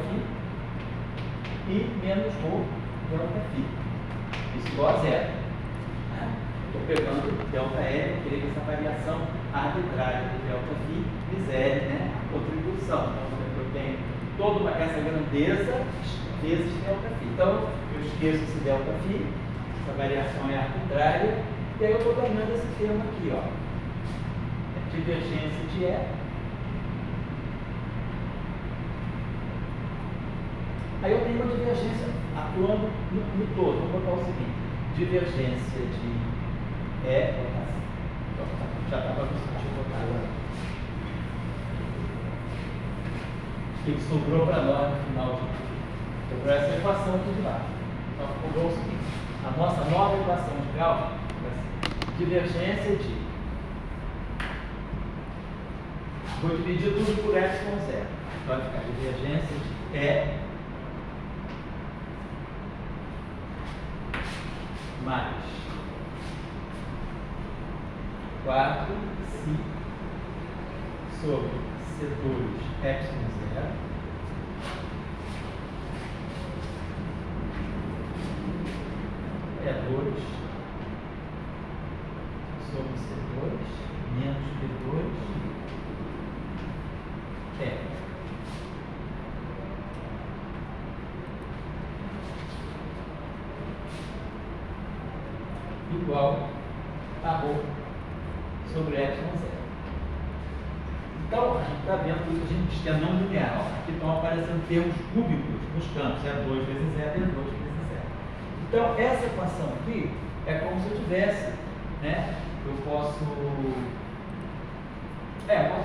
e menos ρ delta φ. Isso igual a zero. Estou pegando delta L, eu queria que essa variação arbitrária de delta φ fizesse, né, a contribuição. Então, eu tenho toda essa grandeza vezes delta φ. Então, eu esqueço esse delta φ, essa variação é arbitrária, e aí eu estou ganhando esse termo aqui, ó. Divergência de E. Aí eu tenho uma divergência atuando no todo. Vamos botar o seguinte: divergência de E. Já estava botado. O que sobrou para nós no final de tudo? Sobrou essa equação aqui de lá. Então, sobrou o seguinte: a nossa nova equação de Gauss vai ser divergência de. Vou dividir tudo por ε0. Vai ficar divergência de E mais 4π sobre C2 ε0 E2 sobre C2 menos B2 igual a ρ sobre ε0. Então, a gente está vendo isso que a gente diz que é não linear. Ó. Aqui estão aparecendo termos cúbicos nos campos. E2 vezes E2 vezes E. Então, essa equação aqui é como se eu tivesse, né? Eu posso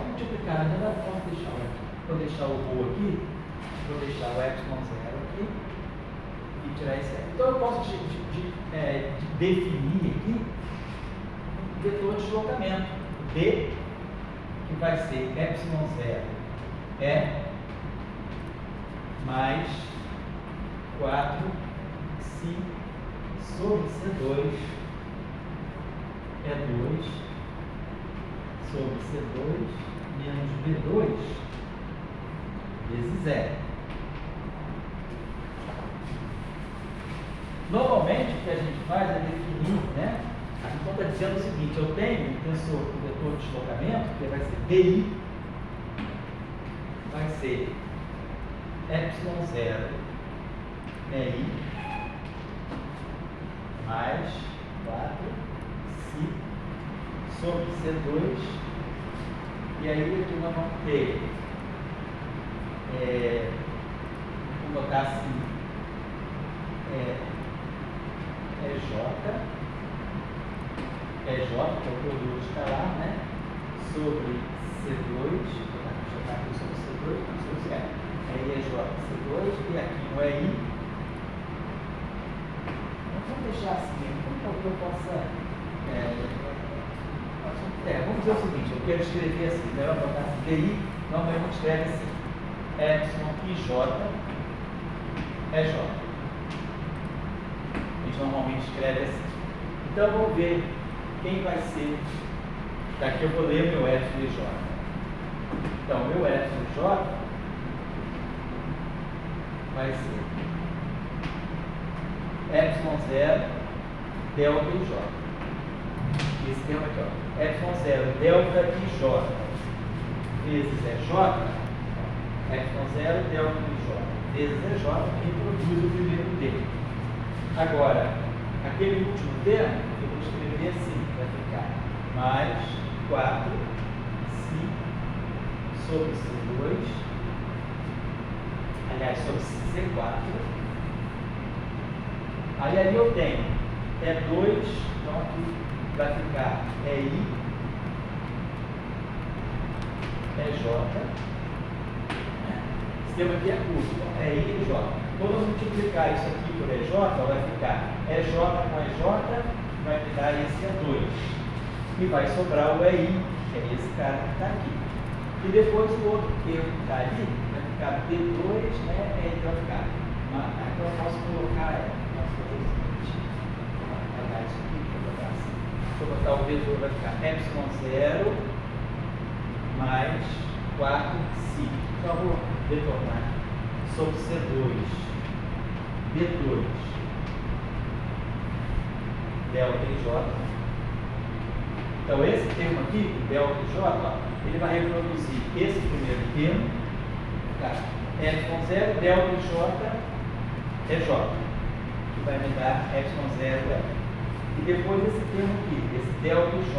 multiplicar, na verdade, eu posso deixar vou deixar o ρ aqui, vou deixar o ε0 aqui e tirar esse E. Então, eu posso definir aqui um vetor de deslocamento, D, que vai ser ε0 E mais 4π sobre C2 E2 sobre C2 menos B2 vezes E. Normalmente, o que a gente faz é definir, né? A gente está dizendo o seguinte: eu tenho um tensor com vetor de deslocamento, que vai ser DI, vai ser ε0 EI mais 4π sobre C2, e aí aqui nós vamos ter, vou botar assim, EJ, que é o produto escalar, né? Sobre C2, deixa eu botar aqui sobre C2, não sobre C, aí EJ C2, e aqui um EI. Vamos deixar assim, como que eu possa. Vamos dizer o seguinte: eu quero escrever assim, melhor botar assim, DI, normalmente a gente escreve assim, EJ EJ. A gente normalmente escreve assim. Então vamos ver quem vai ser. Daqui eu vou ler meu EJ. Então, meu EJ vai ser ε0 delta IJ. Esse termo aqui, ó. ε0 delta IJ vezes EJ, ε0 delta IJ vezes EJ, que reproduz o primeiro termo. Agora, aquele último termo, eu vou escrever assim, vai ficar mais 4π sobre C2, aliás, sobre C4. Aí eu tenho E2, então aqui vai ficar EI, EJ. Esse termo aqui é curto, então EI e EJ. Quando eu multiplicar isso aqui por EJ, vai ficar EJ com EJ, vai me dar esse E2. E vai sobrar o EI, que é esse cara que está aqui. E depois o outro termo que está ali, vai ficar B2, né? Ele vai ficar. Então eu posso colocar, posso fazer o seguinte, vou apagar isso aqui, deixa eu botar assim. Deixa eu botar o B2, vai ficar epsilon0 mais quarto si. Então eu vou retornar sobre C2, B2, delta J. Então esse termo aqui, delta J, ó, ele vai reproduzir esse primeiro termo, tá? Epsilon0, delta J é J, que vai me dar epsilon0 é. E depois esse termo aqui, esse delta J,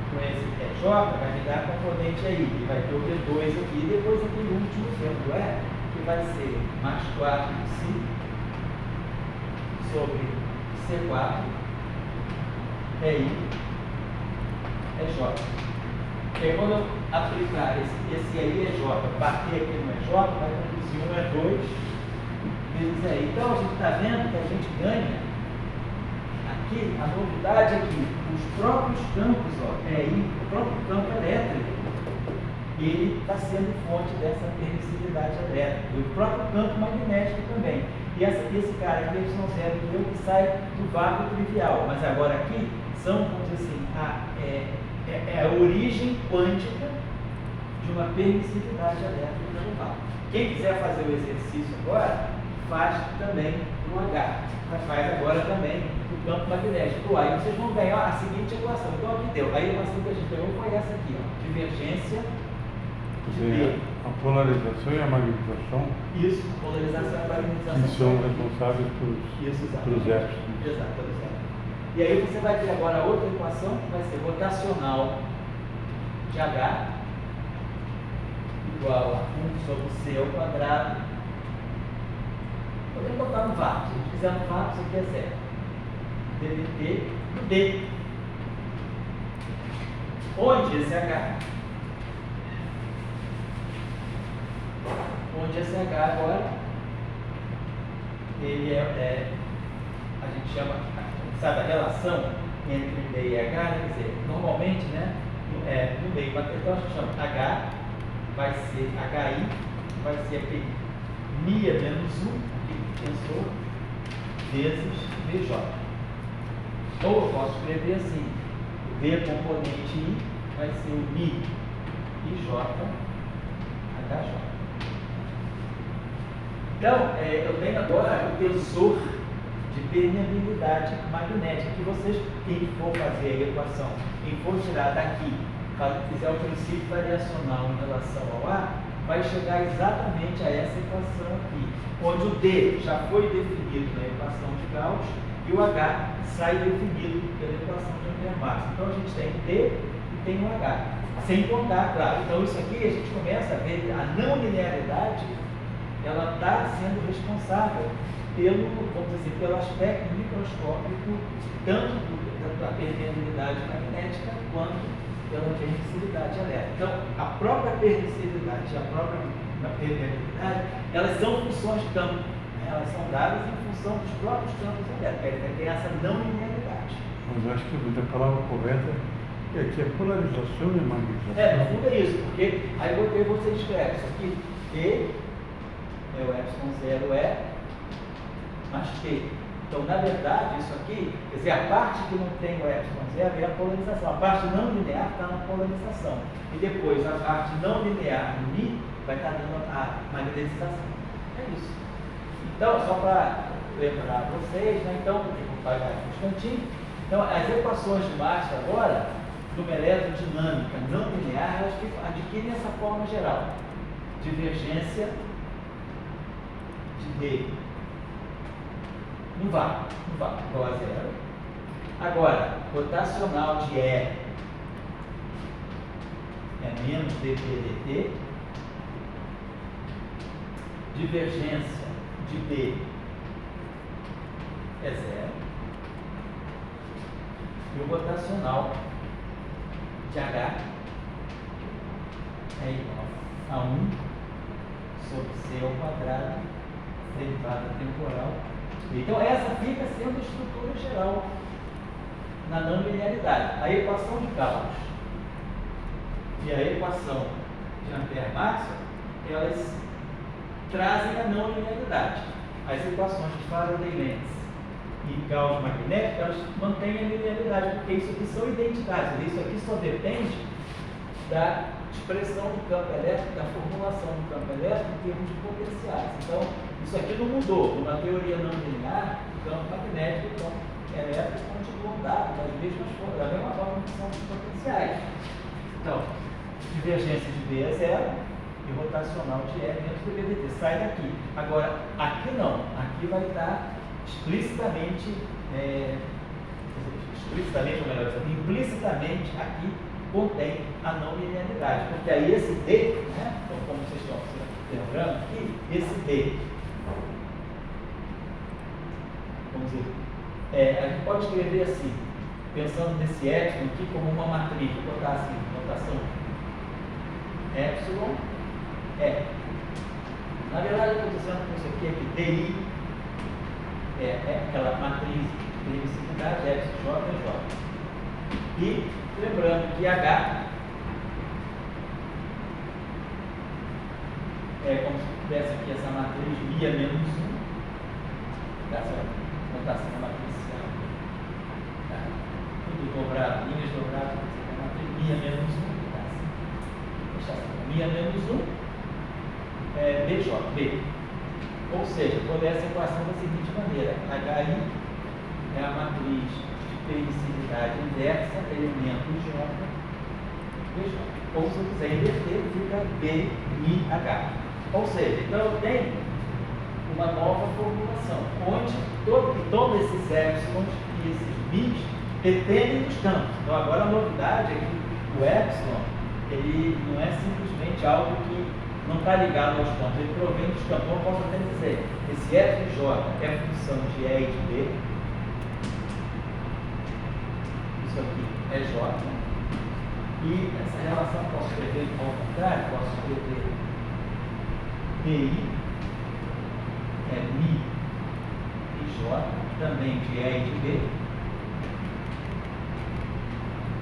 com esse J, vai me dar a componente aí, que vai ter o D2 aqui, e depois aquele último termo do E, que vai ser mais 4 si sobre C4, I, é J. E aí, quando eu aplicar esse aí é J, bater aqui no EJ, vai produzir um E2 vezes aí. Então, a gente está vendo que a gente ganha aqui, a novidade é que os próprios campos, ó, o próprio campo elétrico, ele está sendo fonte dessa permissividade elétrica. E o próprio campo magnético também. E esse cara aqui, Y0, que sai do vácuo trivial. Mas agora aqui são, vamos dizer assim, a origem quântica de uma permissividade elétrica no vácuo. Quem quiser fazer o exercício agora, faz também no H. Mas faz agora também no campo magnético. Aí vocês vão ganhar a seguinte equação. Então aqui deu. A equação que a gente ganhou foi essa aqui, ó. Divergência de B. A polarização e a magnetização. Isso, polarização e magnetização. Que são responsáveis pelos épsilons. Exato, pelos épsilons. E aí você vai ter agora outra equação que vai ser rotacional de H igual a 1 sobre C ao quadrado. Podemos botar no vácuo. Se a gente quiser no vácuo, isso aqui é zero. ddt do D. Onde esse H? Onde esse H agora, ele a gente chama, sabe, a relação entre D e H, né? Quer dizer, normalmente, né, no meio material a gente chama H, vai ser HI, vai ser aquele μ menos 1, aqui tensor, vezes VJ. Ou eu posso escrever assim, o V componente I vai ser o μ IJ HJ. Então, eu tenho agora o tensor de permeabilidade magnética, que vocês, quem for fazer a equação, quem for tirar daqui, fizer o princípio variacional em relação ao A, vai chegar exatamente a essa equação aqui, onde o D já foi definido na equação de Gauss e o H sai definido pela equação de Ampère-Marx. Então, a gente tem D e tem o H, sem contar, claro. Então, isso aqui a gente começa a ver a não linearidade, ela está sendo responsável pelo, vamos dizer, pelo aspecto microscópico, tanto da permeabilidade magnética quanto pela permissividade elétrica. Então, a própria permissividade e a própria permeabilidade, elas são funções de campo, né? Elas são dadas em função dos próprios campos elétricos, tem essa não linearidade. Mas eu acho que a palavra correta é que é polarização e magnetização. No fundo é isso, porque aí você escreve isso aqui, T é o epsilon0 mais T. Então, na verdade, isso aqui, quer dizer, a parte que não tem o epsilon0 é a polarização. A parte não linear está na polarização. E depois, a parte não linear no Mi vai estar dando a magnetização. É isso. Então, só para lembrar vocês, né? Então, vou pagar um instantinho. Então, as equações de Maxwell agora, numa eletrodinâmica não linear, elas adquirem essa forma geral. Divergência de D no vácuo igual a zero. Agora, rotacional de E é menos dT. Divergência de B é zero. E o rotacional de H é igual a 1 sobre C ao quadrado, derivada temporal. Então, essa fica sendo a estrutura geral na não linearidade. A equação de Gauss e a equação de Ampère-Maxwell, elas trazem a não linearidade. As equações de Faraday-Lenz e Gauss magnético, elas mantêm a linearidade, porque isso aqui são identidades, isso aqui só depende da expressão do campo elétrico, da formulação do campo elétrico em termos de potenciais. Então, isso aqui não mudou. Numa teoria não linear, o campo magnético e o campo elétrico continuam dados da mesma forma que são os potenciais. Então, divergência de B é zero e rotacional de E menos do VDT. Sai daqui. Agora, aqui não. Aqui vai estar explicitamente, ou melhor dizendo, implicitamente aqui contém a não linearidade. Porque aí esse D, né, então, como vocês estão lembrando aqui, esse D, vamos dizer, a gente pode escrever assim, pensando nesse epsilon aqui como uma matriz, vou botar assim, notação epsilon é. Na verdade, eu estou dizendo que isso aqui é que DI é aquela matriz de permissividade, epsilon, J, J. E lembrando que H é como se tivesse aqui essa matriz via menos 1, essa notação matricial. Tá? Tudo dobrado, linhas dobradas, a matriz via menos 1, tá? Deixar assim, via menos 1, BJ, B. Ou seja, vou ler essa equação da seguinte maneira: HI é a matriz de permissividade inversa, elemento J, BJ. Ou se eu quiser inverter, fica BIH. Ou seja, então eu tenho uma nova formulação, onde todos esses épsilons e esses bis dependem dos campos. Então agora a novidade é que o épsilon, ele não é simplesmente algo que não está ligado aos campos, ele provém dos campos. Eu posso até dizer, esse FJ é função de E e de B, isso aqui é J, e essa relação eu posso escrever ao contrário, posso escrever DI é Mi e J, também de E e de B,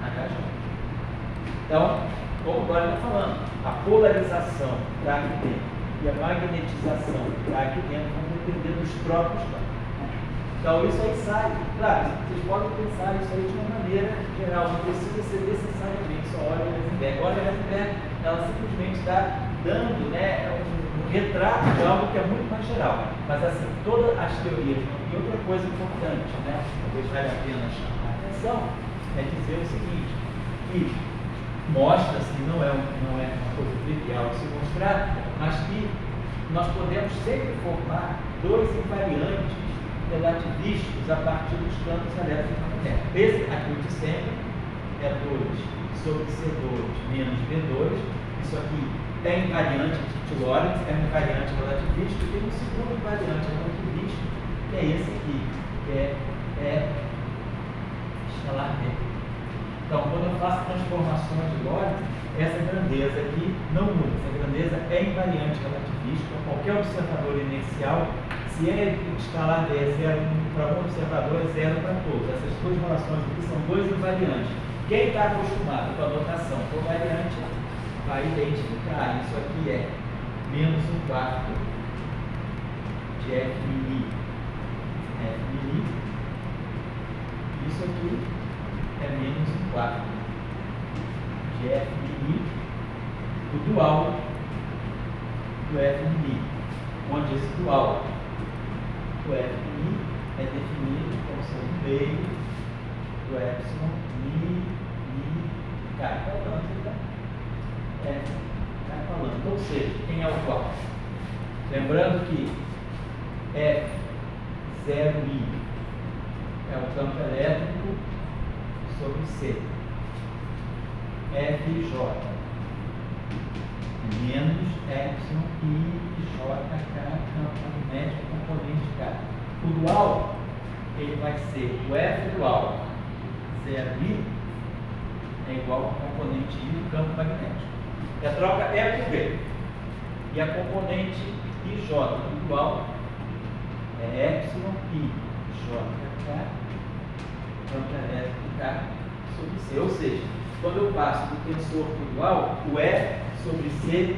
HJ. Então, como o Dória está falando, a polarização está aqui dentro e a magnetização está aqui dentro vão depender dos próprios campos. Então isso aí sai, claro, vocês podem pensar isso aí de uma maneira geral, não precisa ser necessariamente só Euler e Heisenberg. Euler e Heisenberg, ela simplesmente está dando, né, um retrato de algo que é muito mais geral. Mas assim, todas as teorias, e outra coisa importante, né, talvez vale a pena chamar a atenção, é dizer o seguinte, que mostra-se, não é uma coisa trivial de se mostrar, mas que nós podemos sempre formar dois invariantes relativísticos a partir dos campos elétromagnéticos. Esse aqui de sempre é 2 sobre C2 menos B2. Isso aqui é invariante de Lorentz, é um invariante relativístico, e tem um segundo invariante relativístico, que é esse aqui, que é escalar B. Então, quando eu faço transformações de Lorentz, essa grandeza aqui não muda. Essa grandeza é invariante relativística. Qualquer observador inercial, se é escalar D é zero para um observador, é zero para todos. Essas duas relações aqui são dois invariantes. Quem está acostumado com a notação covariante vai identificar. Isso aqui é menos 1/4 de F mini. Isso aqui é menos 1/4 de F mini, o dual do F mini, onde esse dual do F mini é definido como sendo meio do epsilon mi K. Está falando. Ou seja, quem é o qual? Lembrando que F0i é o campo elétrico sobre C. FJ menos epsilon IJK, campo magnético, componente K. O dual, ele vai ser o F dual 0i é igual ao componente I do campo magnético. E a troca é por B. E a componente IJ do dual é epsilon IJK, campo elétrico K sobre C. Ou seja, quando eu passo do tensor para o dual, o E sobre C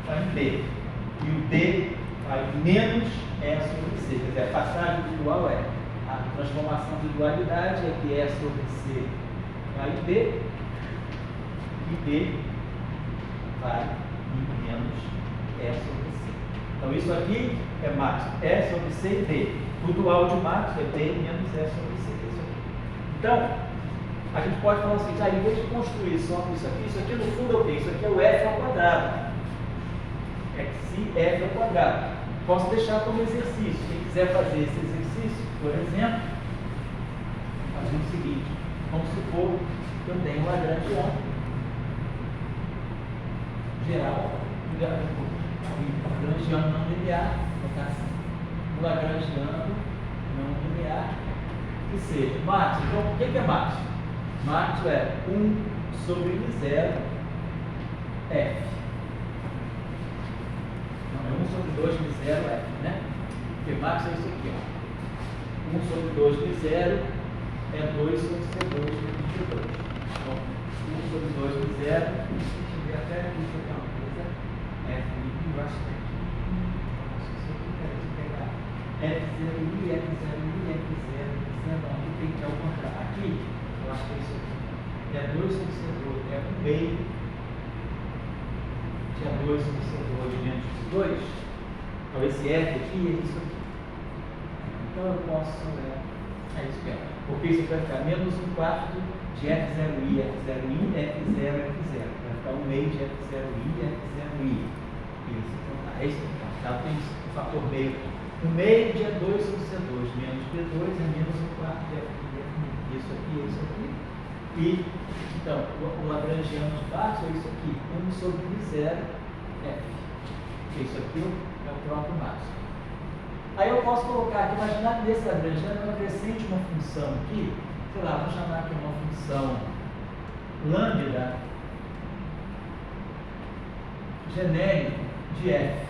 está em B. E o D Aí menos E sobre C. Quer dizer, a passagem do dual é a transformação de dualidade é que E sobre C vai em B, e B vai em menos E sobre C. Então isso aqui é máximo E sobre C e B. O dual de máximo é B menos E sobre C. Isso aqui. Então, a gente pode falar assim, em vez de construir só isso aqui no fundo é o quê? Isso aqui é o F ao quadrado. É que se F ao quadrado. Posso deixar como exercício. Quem quiser fazer esse exercício, por exemplo, fazer o seguinte. Vamos supor que eu tenho um Lagrangiano geral, o Lagrangiano não linear, vou botar assim, o Lagrangiano não linear, que seja máximo. Então, o que é máximo? Máximo é 1 sobre 0 F. Não, é 1 sobre 2 de 0 F, né? Porque máximo é isso aqui, ó. 1 sobre 2 de 0 é 2 sobre C2 de 2. Então, 1 sobre 2 de 0, deixa eu ver até aqui, isso aqui é uma coisa, F bastante. Se eu pegar F0i, F0i, F0, não, aqui tem que é o contrário. Aqui, eu acho que é isso aqui. É 2 sobre C2, é 1 meio, que é 2 sobre C2 menos C2. Então, esse F aqui é isso aqui. Então, eu posso, é isso mesmo. Porque isso vai ficar menos 1/4 de F0i, F0i, F0, F0. Vai ficar 1 meio de F0i, F0i. Isso, então tá. É isso aqui. Tá? Tem o fator meio. 1 meio de E2 sobre C2 menos B2 é menos 1/4 de F1, F1. Isso aqui, isso aqui. E, então, o Lagrangiano de baixo é isso aqui. 1 sobre 0 F. Isso aqui é o próprio máximo. Aí eu posso colocar aqui, imaginar que nesse Lagrangiano eu acrescente uma função aqui, sei lá, vou chamar aqui uma função lambda genérico de F.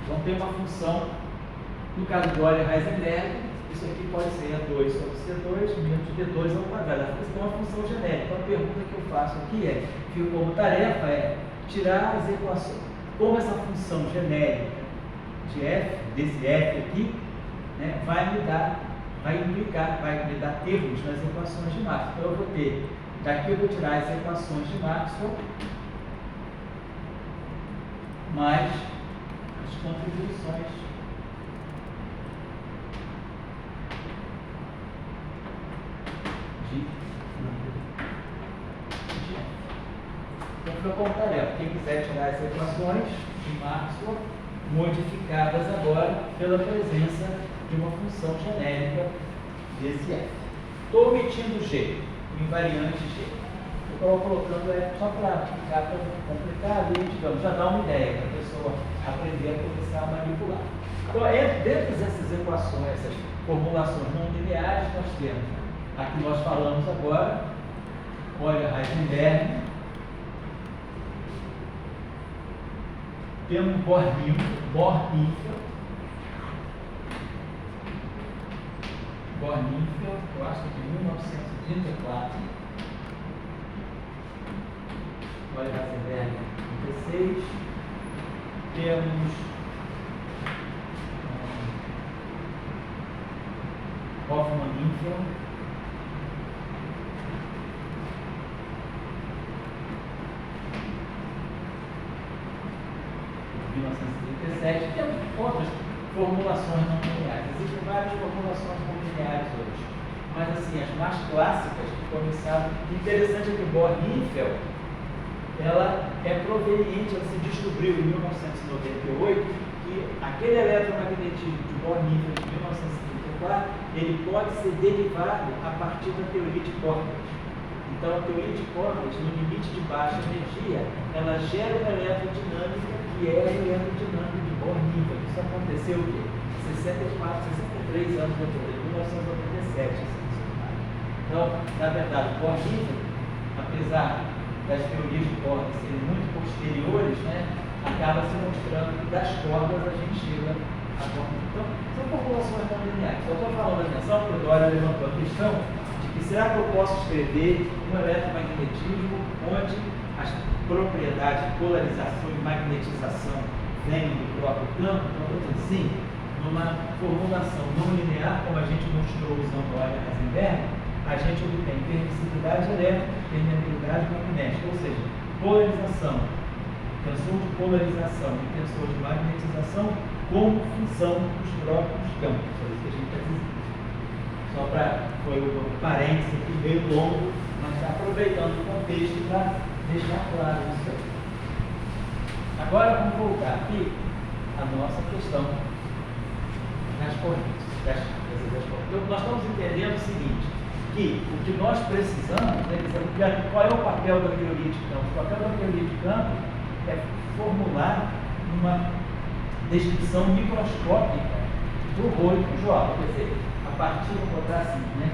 Então tem uma função, no caso do Euler-Heisenberg, isso aqui pode ser A2 sobre C2 menos B2 ao quadrado. Isso é uma função genérica. Então a pergunta que eu faço aqui é, que como tarefa é tirar as equações. Como essa função genérica de f, desse f aqui, né, vai me dar termos nas equações de Maxwell. Então eu vou ter, daqui eu vou tirar as equações de Maxwell mais as contribuições de f. Então fica como tarefa. Quem quiser tirar as equações de Maxwell modificadas agora pela presença de uma função genérica desse f. Estou omitindo g, o invariante g. Eu estou colocando só para ficar para complicar ali, digamos, já dá uma ideia para a pessoa aprender a começar a manipular. Então, dentro dessas equações, essas formulações não lineares, nós temos a que nós falamos agora, Euler-Heisenberg, temos Bohr-Nifel, eu acho que de 1934, Euler-Heisenberg 36, temos Hoffmann-Nifel, de 1937, temos outras formulações não lineares. Existem várias formulações não lineares hoje, mas assim, as mais clássicas que começaram, interessante é que Bohr-Nifel, ela é proveniente, ela se descobriu em 1998 que aquele eletromagnetismo de Bohr-Nifel de 1934, ele pode ser derivado a partir da teoria de cordas. Então, a teoria de cordas, no limite de baixa energia, ela gera uma eletrodinâmica que é a eletrodinâmica de Bohr-Nifel. Isso aconteceu o quê? 63 anos depois, em 1997. Então, na verdade, Bohr-Nifel, apesar das teorias de cordas serem muito posteriores, né, acaba se mostrando que das cordas a gente chega a cordas. Então, são populações não lineares. Eu estou falando a atenção porque o Dória levantou a questão de que será que eu posso escrever um eletromagnetismo onde as propriedade, polarização e magnetização vêm do próprio campo, então, assim, numa formulação não linear, como a gente mostrou usando o Heisenberg, a gente obtém permissividade elétrica, permeabilidade magnética, ou seja, polarização, tensor de polarização e tensor de magnetização como função dos próprios campos. É isso que a gente está dizendo. Só para, foi um parênteses aqui meio longo, mas está aproveitando o contexto para deixar claro isso aí. Agora vamos voltar aqui à nossa questão das correntes. Então, nós estamos entendendo o seguinte, que o que nós precisamos, qual é o papel da teoria de campo? O papel da teoria de campo é formular uma descrição microscópica do rolo do João. Quer dizer, a partir, vou botar assim, né?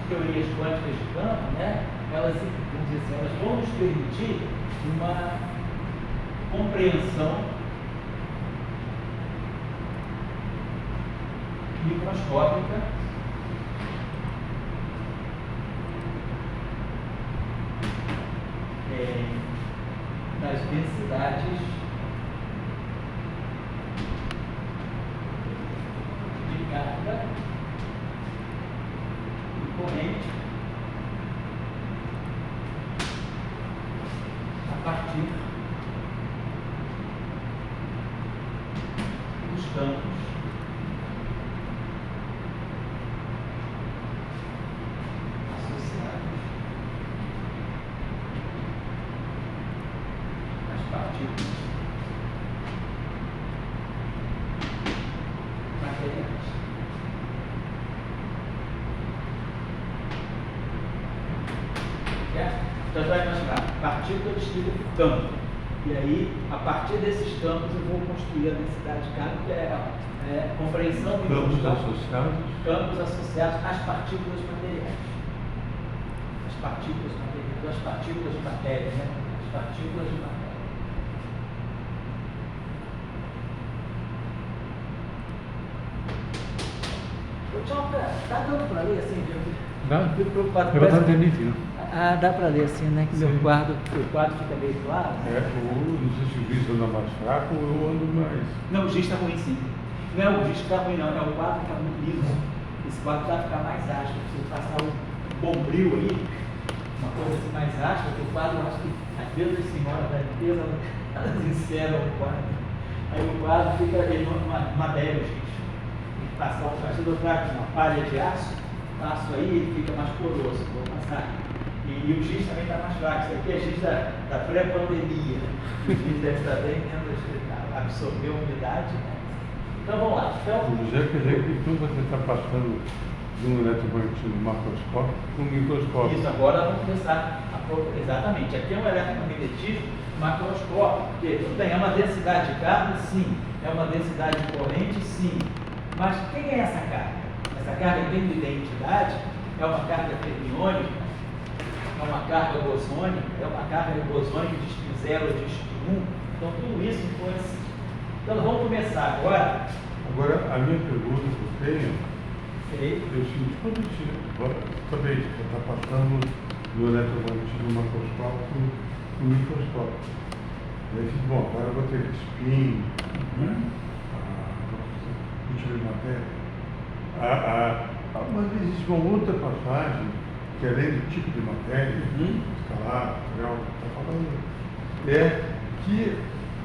Teorias quânticas de campo, né? Elas, vamos dizer assim, elas vão nos permitir uma compreensão microscópica das densidades de carga e corrente a partir dos campos associados às partículas materiais. Certo? Então, você vai imaginar, partícula descrita por campo. E aí, a partir desses campos, eu vou construir a densidade de carga, que é a compreensão de campos associados às partículas materiais. As partículas materiais, as partículas de matéria, né? As partículas de matéria. Tá dando para ler assim? Dá? Fico preocupado. É bastante nítido. Ah, dá para ler assim, né? Que o quadro fica bem claro. É, não sei se o giz anda mais fraco ou eu ando mais. Não, o giz está ruim sim. Não é o giz que está ruim, não. É o quadro que está muito liso. Esse quadro vai ficar mais áspero. Preciso passar um bombril aí, uma coisa assim mais áspera, porque o quadro, eu acho que às vezes as senhoras da limpeza, elas enceram o quadro. Aí o quadro fica uma débora, gente. Tem que passar um partido, eu trago uma palha de aço, passo aí e ele fica mais poroso. Vou passar aqui. E o giz também está mais fraco. Isso aqui é giz da pré-pandemia. O giz deve estar bem menos absorver a umidade. Né? Então vamos lá. Então, Já quer dizer que tudo você está passando de um eletromagnetismo macroscópico para um microscópico. Isso, agora vamos começar a... Exatamente. Aqui é um eletromagnetismo macroscópico. Porque tudo bem, é uma densidade de carga, sim. É uma densidade de corrente, sim. Mas quem é essa carga? Essa carga tem identidade? É uma carga fermiônica? É uma carga bosônica, é uma carga bosônica de disco 0 ou disco 1. Então, tudo isso influencia. Então, vamos começar agora. Agora, a minha pergunta que eu tenho Sei. é o seguinte: quando a gente também está passando do eletromagnetismo macroscópico para o microscópio, e aí, bom, agora eu vou ter spin, ritmo de matéria. Mas existe uma outra passagem que, além do tipo de matéria, escalar, material, que está falando, é que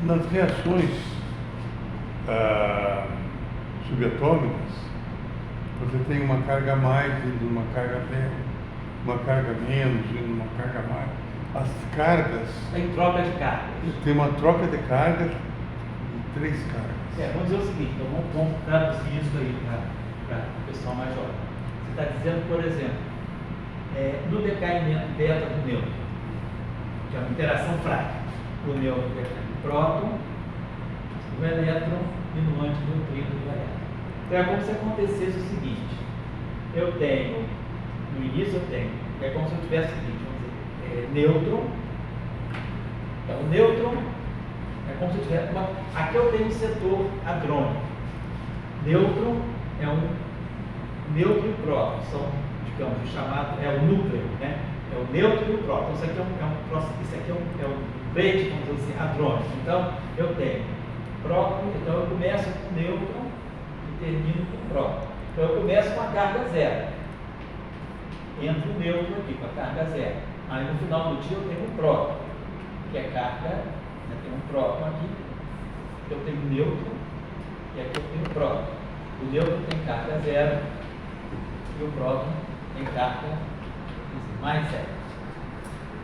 nas reações subatômicas você tem uma carga a mais indo numa carga menos, uma carga menos indo numa carga a mais. As cargas... Tem troca de cargas. Tem uma troca de cargas de 3 cargas. Vamos dizer o seguinte, então vamos traduzir isso aí para o pessoal mais jovem. Você está dizendo, por exemplo, no decaimento beta do nêutron, que é uma interação fraca, o nêutron decai no próton, no elétron e no antineutrino do elétron. Então é como se acontecesse o seguinte: eu tenho, no início eu tenho, é como se eu tivesse o seguinte, vamos dizer, nêutron. Então o nêutron é como se eu tivesse aqui eu tenho um setor hadrônico. Nêutron é um nêutron e próton, são, digamos, o chamado, é o núcleo, né? É o neutro e o próton. Isso aqui é um rede, vamos dizer assim, hadrônico. Então, eu tenho próton, então eu começo com nêutron e termino com próton. Então, eu começo com a carga zero. Entra o nêutron aqui com a carga zero. Aí, no final do dia, eu tenho um próton, que é carga, eu tenho um próton aqui, eu tenho nêutron, e aqui eu tenho próton. O nêutron tem carga zero e o próton tem carga mais zero.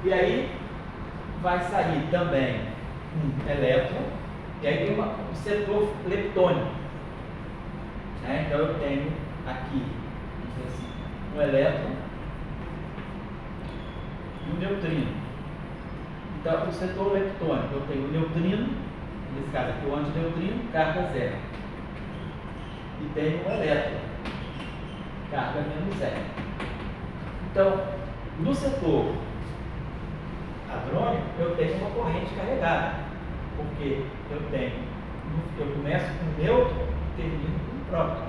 E aí vai sair também um elétron, e aí tem um setor leptônico. Né? Então eu tenho aqui assim, um elétron e um neutrino. Então o setor leptônico, eu tenho o neutrino, nesse caso aqui o antineutrino, carga zero. E tenho um elétron, carga menos zero. Então, no setor hadrônico, eu tenho uma corrente carregada, porque eu começo com nêutron e termino com próton.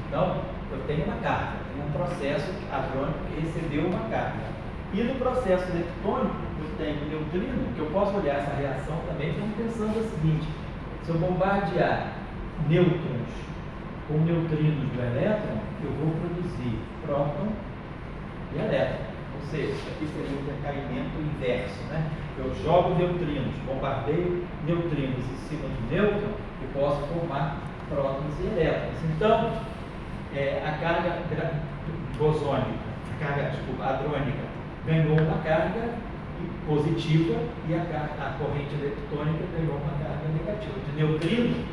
Então, eu tenho uma carga, tenho um processo hadrônico que recebeu uma carga. E no processo leptônico, eu tenho neutrino, que eu posso olhar essa reação também, então pensando o seguinte: se eu bombardear nêutrons com neutrinos do elétron, eu vou produzir próton e elétron. Ou seja, isso aqui seria um decaimento inverso, né? Eu jogo neutrinos, bombardeio neutrinos em cima do nêutron e posso formar prótons e elétrons. Então, a carga bosônica, hadrônica, ganhou uma carga positiva e a corrente leptônica ganhou uma carga negativa. De neutrino,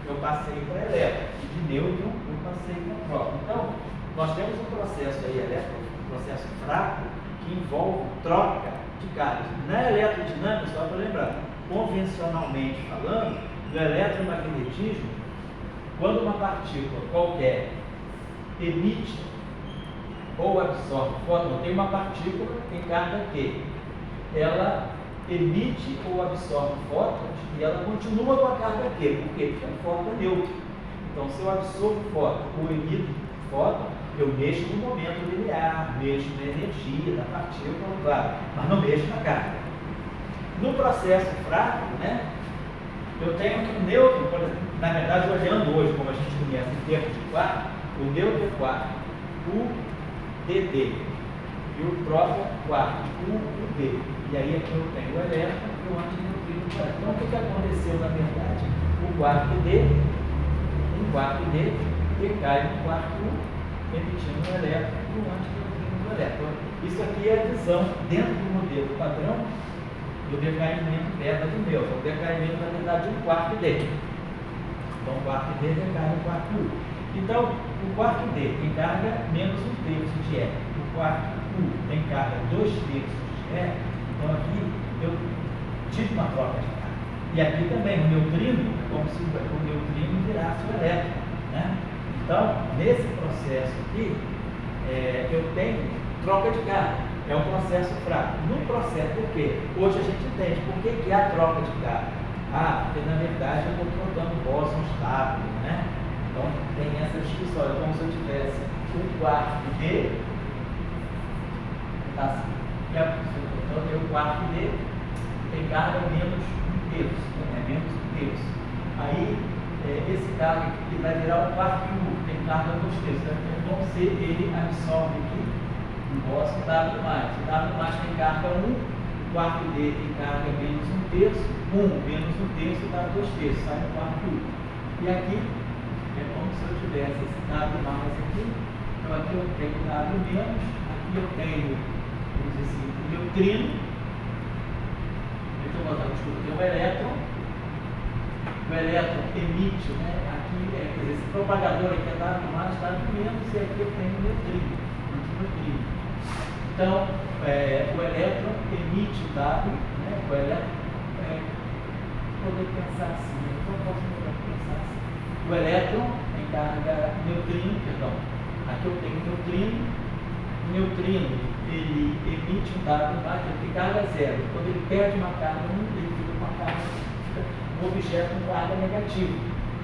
eu passei para elétron, e de nêutron, eu passei para próton. Então, nós temos um processo aí elétrico, um processo fraco, que envolve troca de cargas. Na eletrodinâmica, só para lembrar, convencionalmente falando, no eletromagnetismo, quando uma partícula qualquer emite ou absorve fóton, tem uma partícula em carga Q. Ela emite ou absorve fótons e ela continua com a carga Q. Por quê? Porque é um fóton neutro. Então, se eu absorvo fóton ou emito fóton, eu mexo no momento linear, mexo na energia da partícula, claro, mas não mexo na carga. No processo fraco, né, eu tenho que o nêutron, por exemplo, na verdade, olhando hoje, como a gente conhece em termos de quarto, o nêutron é quarto, o DD, e o próton é quarto, o UD. E aí aqui eu tenho o elétron e o antineutrino quarto. Então, o que aconteceu na verdade? O quarto D decai no quarto U, emitindo o elétron e o antineutrino do elétron. Isso aqui é a visão dentro do modelo padrão do decaimento beta do nêutron. O decaimento, na verdade, do quarto D. Então, o quarto D decai no quarto U. Então, o quarto D tem carga menos 1/3 de E. O quarto U tem carga 2/3 de E. Então, aqui eu tive uma troca de carga. E aqui também o neutrino, como se o neutrino virasse o elétron, né? Então, nesse processo aqui, eu tenho troca de carga. É um processo fraco. No processo, por quê? Hoje a gente entende por que há troca de carga. Porque na verdade eu estou trocando bósons W, né? Então tem essa discussão. É como se eu tivesse um quarto D, assim. Então eu tenho o quarto D, tem carga menos 1/3, menos 1/3. Aí, esse carga aqui vai virar o quarto U, tem carga 2/3. Então, vamos ser, ele absorve aqui o bóson W+. O W+ tem carga 1, o quarto D tem carga menos 1/3, 1 menos 1/3 dá 2/3, sai no quarto U. E aqui, é como se eu tivesse esse W+ aqui. Então, aqui eu tenho W-, aqui eu tenho, vamos dizer assim, o neutrino. Então, tem o elétron. O elétron emite, né? Aqui, esse propagador aqui é W+, W-, e aqui eu tenho o neutrino, antineutrino. Então, o elétron emite o W, né? O elétron, poder pensar assim, então posso pensar assim. O elétron tem carga neutrino, perdão. Aqui eu tenho neutrino. O neutrino, ele emite um W+, ele tem carga zero. Quando ele perde uma carga 1, ele fica com uma carga, um objeto com carga negativa.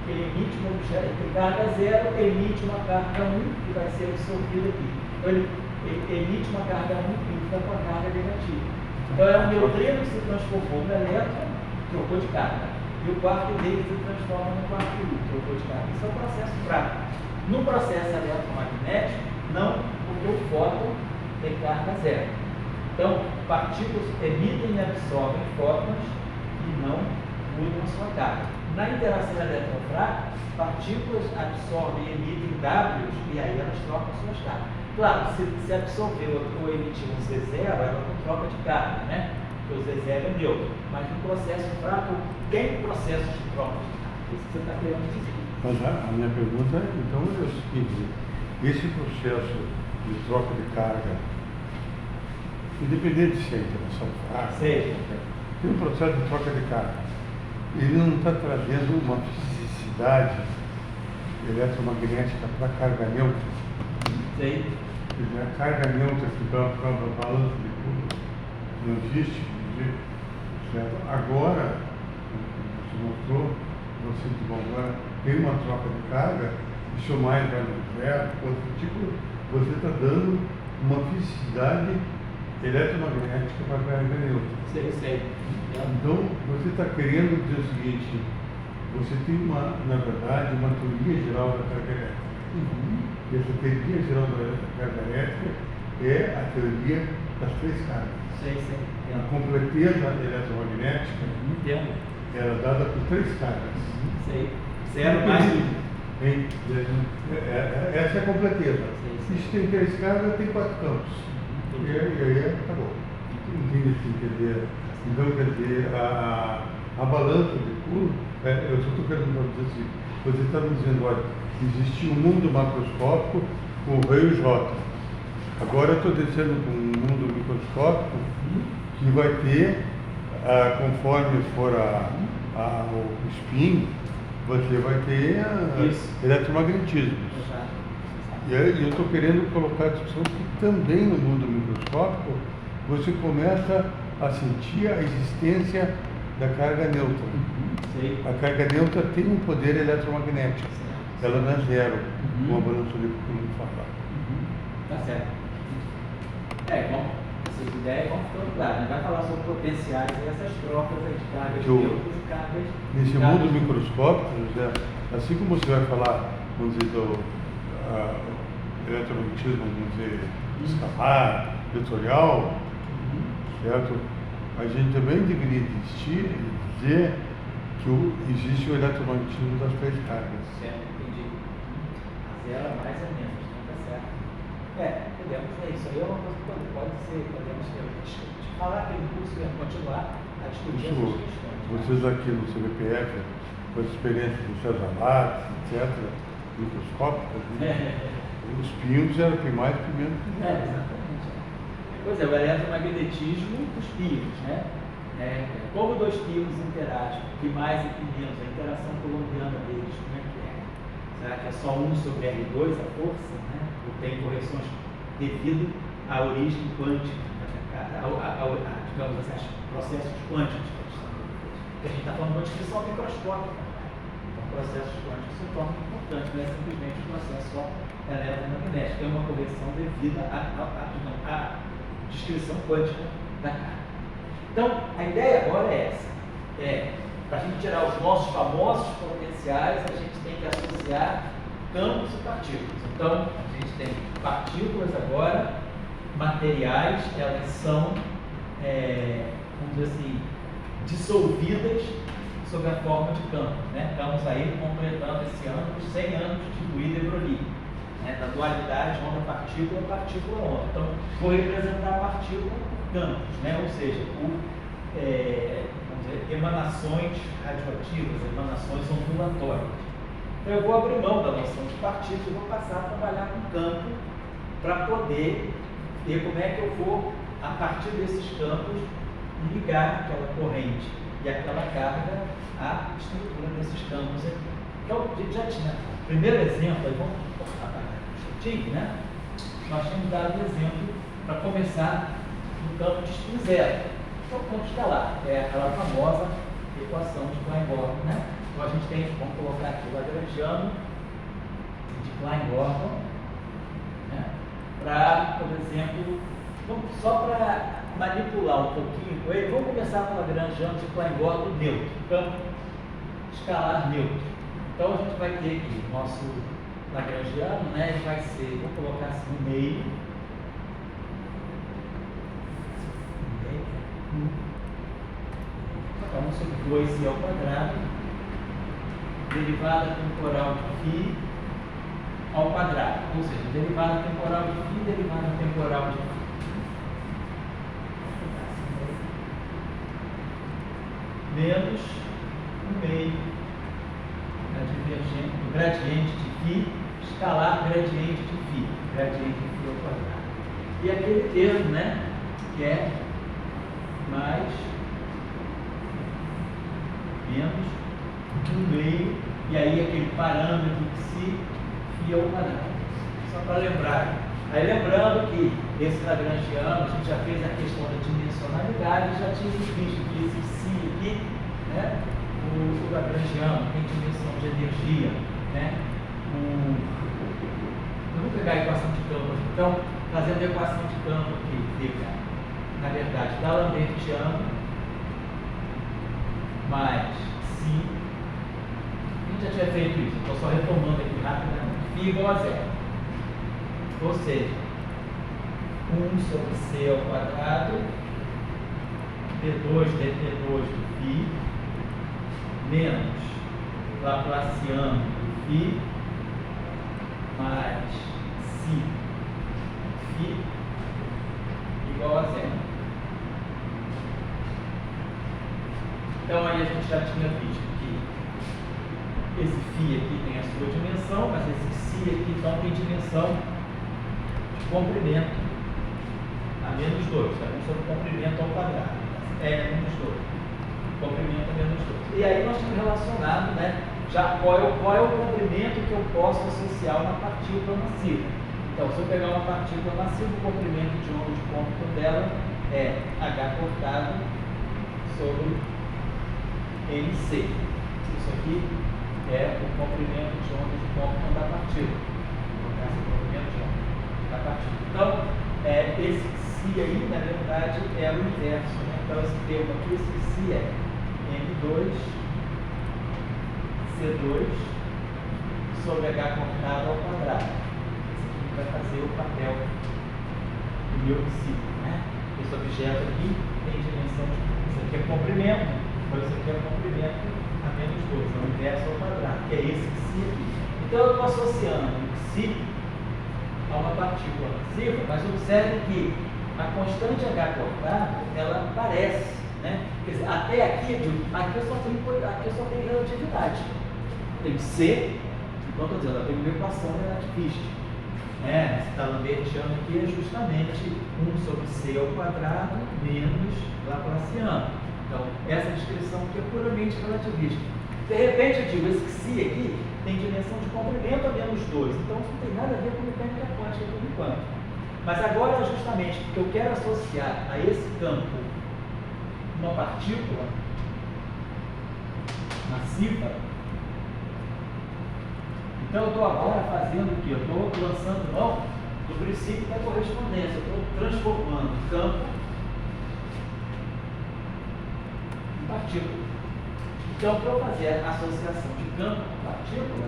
Ele emite um objeto, ele tem carga zero, emite uma carga 1, que vai ser absorvida aqui. Então ele emite uma carga líquida com a carga negativa. Então é um neutrino que se transformou no elétron, trocou de carga. E o quarto dele se transforma no quarto trocou de carga. Isso é um processo fraco. No processo eletromagnético, não, porque o fóton tem carga zero. Então, partículas emitem e absorvem fótons e não mudam a sua carga. Na interação elétron-fraca, partículas absorvem e emitem Ws e aí elas trocam suas cargas. Claro, se absorver ou emitir um Z0, ela não troca de carga, né? Porque o Z0 é neutro. Mas no processo fraco, tem processos de troca de carga. Isso que você está querendo dizer. Mas a minha pergunta é, então, é o seguinte: esse processo de troca de carga, independente se é interação fraca, tem um processo de troca de carga, ele não está trazendo uma fisicidade eletromagnética para a carga neutra? Sei. A carga neutra que para o balanço de curva não existe, certo? Agora, você mostrou, você agora tem uma troca de carga, e se o mais vai no zero, tipo, você está dando uma fisicidade eletromagnética para a carga neutra. Sei. Então, você está querendo dizer o seguinte: você tem na verdade, uma teoria geral da carga elétrica. E essa teoria geral da carga elétrica é a teoria das três cargas. Sei. A completeza eletromagnética era dada por três cargas. Sei. Zero mais um. Essa é a completeza. Sei. Se tem três cargas, tem quatro campos. E aí acabou. Entende assim, quer dizer, então, quer dizer, a balança de curva, eu só estou querendo dizer assim, você está me dizendo, olha, existia um mundo macroscópico com o raio J. Agora eu estou descendo para um mundo microscópico que vai ter, conforme for o spin, você vai ter eletromagnetismo. E aí eu estou querendo colocar a discussão que também no mundo microscópico você começa a sentir a existência da carga neutra. A carga neutra tem um poder eletromagnético. Ela não é zero, como a balança de Coulomb fala. Tá certo. Essas ideias vão ficando claras. A gente vai falar sobre potenciais e essas trocas de cargas neutras e cargas. Nesse mundo microscópico, José, assim como você vai falar, vamos dizer, do eletromagnetismo, vamos dizer, escalar, vetorial, certo? A gente também deveria dizer que existe o eletromagnetismo das três cargas. Certo, entendi. A zero a mais é menos, não tá certo. Podemos ver isso aí, é uma coisa que pode ser, podemos falar que o curso vai continuar a discutir essas questões. Vocês aqui no CBPF, com a experiência do César Lattes, etc., microscópicas, os pios eram que mais primeiro que exatamente. Pois é, o eletromagnetismo dos pios, né? Como dois pios interagem, que mais e que menos, a interação coulombiana deles, como é que é? Será que é só 1 sobre R2 a força, né? Ou tem correções devido à origem quântica, digamos assim, processos quânticos? Porque a gente está falando de uma descrição microscópica. Então, processos quânticos se tornam importantes, não é simplesmente um processo só eletromagnético, tem uma correção devida à descrição quântica da carga. Então, a ideia agora é essa. Para a gente tirar os nossos famosos potenciais, a gente tem que associar campos e partículas. Então, a gente tem partículas agora, materiais, elas são, vamos dizer assim, dissolvidas sob a forma de campos. Né? Estamos aí completando esse ano os 100 anos de Louis de Broglie, da dualidade onda-partícula, partícula-onda. Então, vou representar a partícula por campos, ou seja, por vamos dizer, emanações radioativas, emanações ondulatórias. Então, eu vou abrir mão da noção de partícula e vou passar a trabalhar com campo para poder ver como é que eu vou, a partir desses campos, ligar aquela corrente e aquela carga à estrutura desses campos aqui. Então, a gente já tinha o primeiro exemplo, aí vamos cortar para né? Nós tínhamos dado um exemplo para começar no campo de spin zero. Então, o campo está lá, é aquela famosa equação de Klein-Gordon, né? Então, a gente tem, vamos colocar aqui o lagrangiano de Klein-Gordon, né? para, por exemplo, só para manipular um pouquinho com ele, vamos começar com Lagrangiano de Klein-Gordon neutro, campo escalar neutro. Então a gente vai ter aqui o nosso Lagrangiano, né? Ele vai ser, vou colocar assim no meio. Então, 1 sobre 2 ao quadrado, derivada temporal de φ ao quadrado, ou seja, derivada temporal de φ, derivada temporal de φ. Menos o meio do gradiente de φ, escalar gradiente de φ, gradiente de φ ao quadrado. E aquele termo, né, que é mais menos um meio, e aí aquele parâmetro de si φ ao quadrado. Só para lembrar. Aí lembrando que esse Lagrangiano, a gente já fez a questão da dimensionalidade, já tinha visto que esse si aqui, né, o Lagrangiano tem dimensão de energia, né? Eu vou pegar a equação de campo aqui. Então, fazendo a equação de campo aqui, fica, na verdade, D'Alembertiano mais si. A gente já tinha feito isso, estou só retomando aqui rapidamente. Φ igual a zero. Ou seja, 1 sobre c ao quadrado, d2 dt2 do φ, menos Laplaciano do φ, mais si φ igual a zero. Então aí a gente já tinha visto que esse φ aqui tem a sua dimensão, mas esse si aqui então tem dimensão de comprimento a menos 2, tá? Sobre comprimento ao quadrado, é menos 2, comprimento a menos 2. E aí nós temos relacionado, né, já qual é o comprimento que eu posso associar a uma partícula massiva. Então, se eu pegar uma partícula massiva, o comprimento de onda de côncavo dela é h cortado sobre nc. Isso aqui é o comprimento de onda de côncavo da partícula. Vou colocar esse comprimento de onda da partícula. Então, esse si aí, na verdade, é o inverso, né? Então, esse termo aqui, esse si é M2, C2 sobre H cortado ao quadrado. Esse aqui vai fazer o papel do meu si, né? Esse objeto aqui tem dimensão de... Isso aqui é comprimento, então isso aqui é comprimento a menos 2, é o inverso ao quadrado, que é esse si aqui. Então eu estou associando o si a uma partícula massiva, mas observe que a constante H cortado, ela aparece, né? Quer dizer, até aqui eu só tenho relatividade. Tem C, então estou dizendo, eu tenho uma equação relativista. Esse D'Alembertiano aqui é justamente 1 sobre C ao quadrado menos Laplaciano. Então, essa descrição aqui é puramente relativista. De repente eu digo, esse si aqui tem dimensão de comprimento a menos 2, então isso não tem nada a ver com mecânica quântica por enquanto. Mas agora, justamente, porque eu quero associar a esse campo uma partícula massiva, então eu estou agora fazendo o quê? Eu estou lançando mão do princípio da correspondência, eu estou transformando o campo em partícula. Então, para eu fazer a associação de campo com partícula,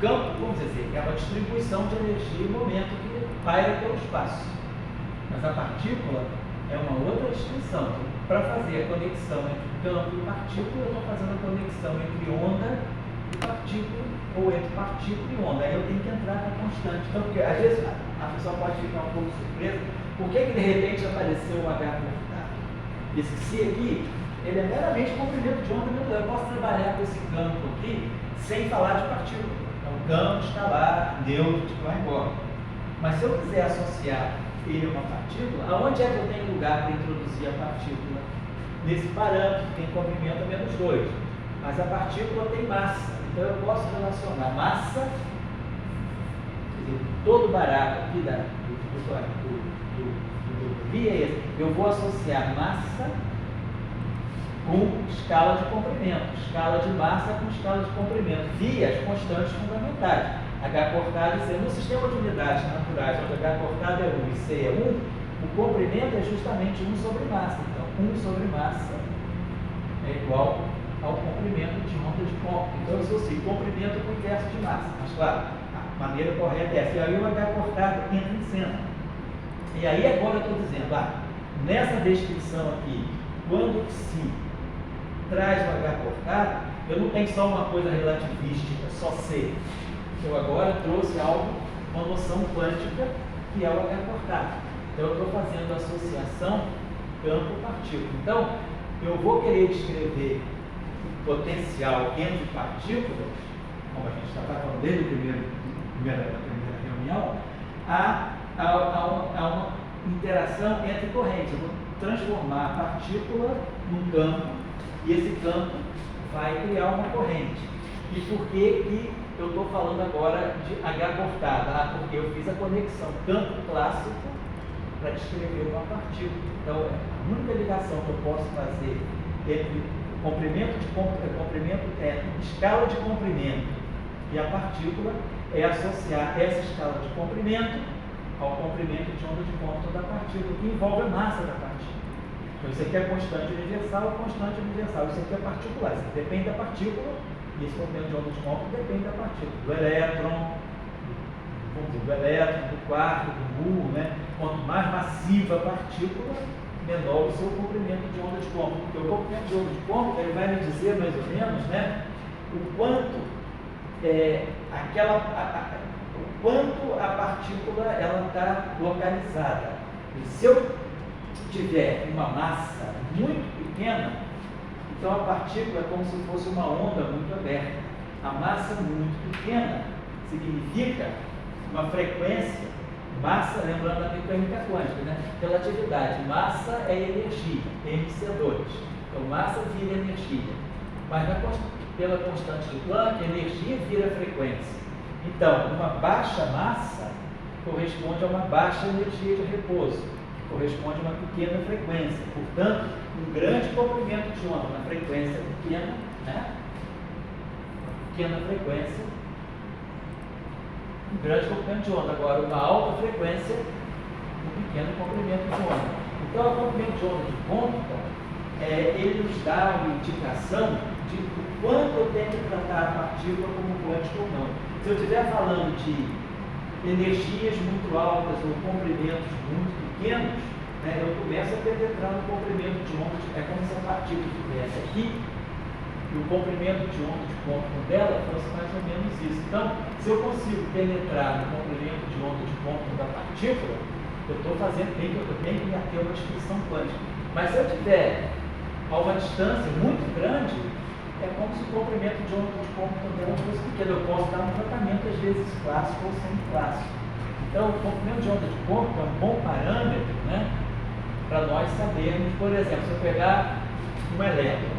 campo, vamos dizer, é uma distribuição de energia e momento que paira pelo espaço. Mas a partícula é uma outra distinção. Para fazer a conexão entre campo e partícula, eu estou fazendo a conexão entre onda e partícula, ou entre partícula e onda. Aí eu tenho que entrar na constante. Então, porque às vezes a pessoa pode ficar um pouco surpresa, por que de repente apareceu o H cortado? Esse si aqui, ele é meramente comprimento de onda molecular. Eu posso trabalhar com esse campo aqui sem falar de partícula. É um campo escalar neutro de Klein-Gordon. Mas se eu quiser associar ele a uma partícula, aonde é que eu tenho lugar para introduzir a partícula? Nesse parâmetro que tem comprimento a menos 2. Mas a partícula tem massa. Então eu posso relacionar massa, quer dizer, todo o barato aqui do via é esse. Eu vou associar massa com escala de comprimento, escala de massa com escala de comprimento, via as constantes fundamentais. H cortado e C. No sistema de unidades naturais, onde H cortado é 1 e C é 1, o comprimento é justamente 1 sobre massa. Então, 1 sobre massa é igual ao comprimento de onda de ponto. Então, eu associo comprimento com o inverso de massa. Mas, claro, a maneira correta é essa. E aí o H cortado entra em cena. E aí agora eu estou dizendo, nessa descrição aqui, quando se traz o H cortado, eu não tenho só uma coisa relativística, só C. Eu agora trouxe algo, uma noção quântica, que é o H cortado. Então eu estou fazendo associação campo-partícula. Então, eu vou querer descrever o potencial entre partículas, como a gente estava falando desde a primeira reunião, a uma interação entre correntes. Eu vou transformar a partícula num campo e esse campo vai criar uma corrente. E por que eu estou falando agora de H cortada? Porque eu fiz a conexão campo clássico para descrever uma partícula. Então, a única ligação que eu posso fazer entre escala de comprimento e a partícula é associar essa escala de comprimento ao comprimento de onda de ponto da partícula, que envolve a massa da partícula. Então, isso aqui é constante universal, isso aqui é particular, isso aqui depende da partícula, e esse comprimento de onda de ponto depende da partícula, do elétron, do quark, do mu, né? Quanto mais massiva a partícula, menor o seu comprimento de onda de ponto. Porque o comprimento de onda de ponto, ele vai me dizer mais ou menos, né, o quanto a partícula ela está localizada. E se eu tiver uma massa muito pequena, então a partícula é como se fosse uma onda muito aberta. A massa muito pequena significa uma frequência, massa, lembrando da mecânica quântica, né? Relatividade, massa é energia, MC2. Então massa vira energia. Mas pela constante de Planck, energia vira frequência. Então, uma baixa massa corresponde a uma baixa energia de repouso, corresponde a uma pequena frequência. Portanto, um grande comprimento de onda, uma frequência pequena, né? Uma pequena frequência, um grande comprimento de onda. Agora, uma alta frequência, um pequeno comprimento de onda. Então, o comprimento de onda de ponta, ele nos dá uma indicação de quanto eu tenho que tratar a partícula como quântica ou não. Se eu estiver falando de energias muito altas ou comprimentos muito pequenos, né, eu começo a penetrar no comprimento de onda. É como se a partícula estivesse aqui e o comprimento de onda de ponto dela fosse mais ou menos isso. Então, se eu consigo penetrar no comprimento de onda de ponto da partícula, eu estou fazendo bem que eu tenho que ter uma descrição quântica. Mas se eu tiver a uma distância muito grande, é como se o comprimento de onda de ponto dela fosse pequeno. Eu posso dar um tratamento, às vezes clássico ou semiclássico. Então, o comprimento de onda de ponto é um bom parâmetro, né, para nós sabermos, por exemplo, se eu pegar um elétron,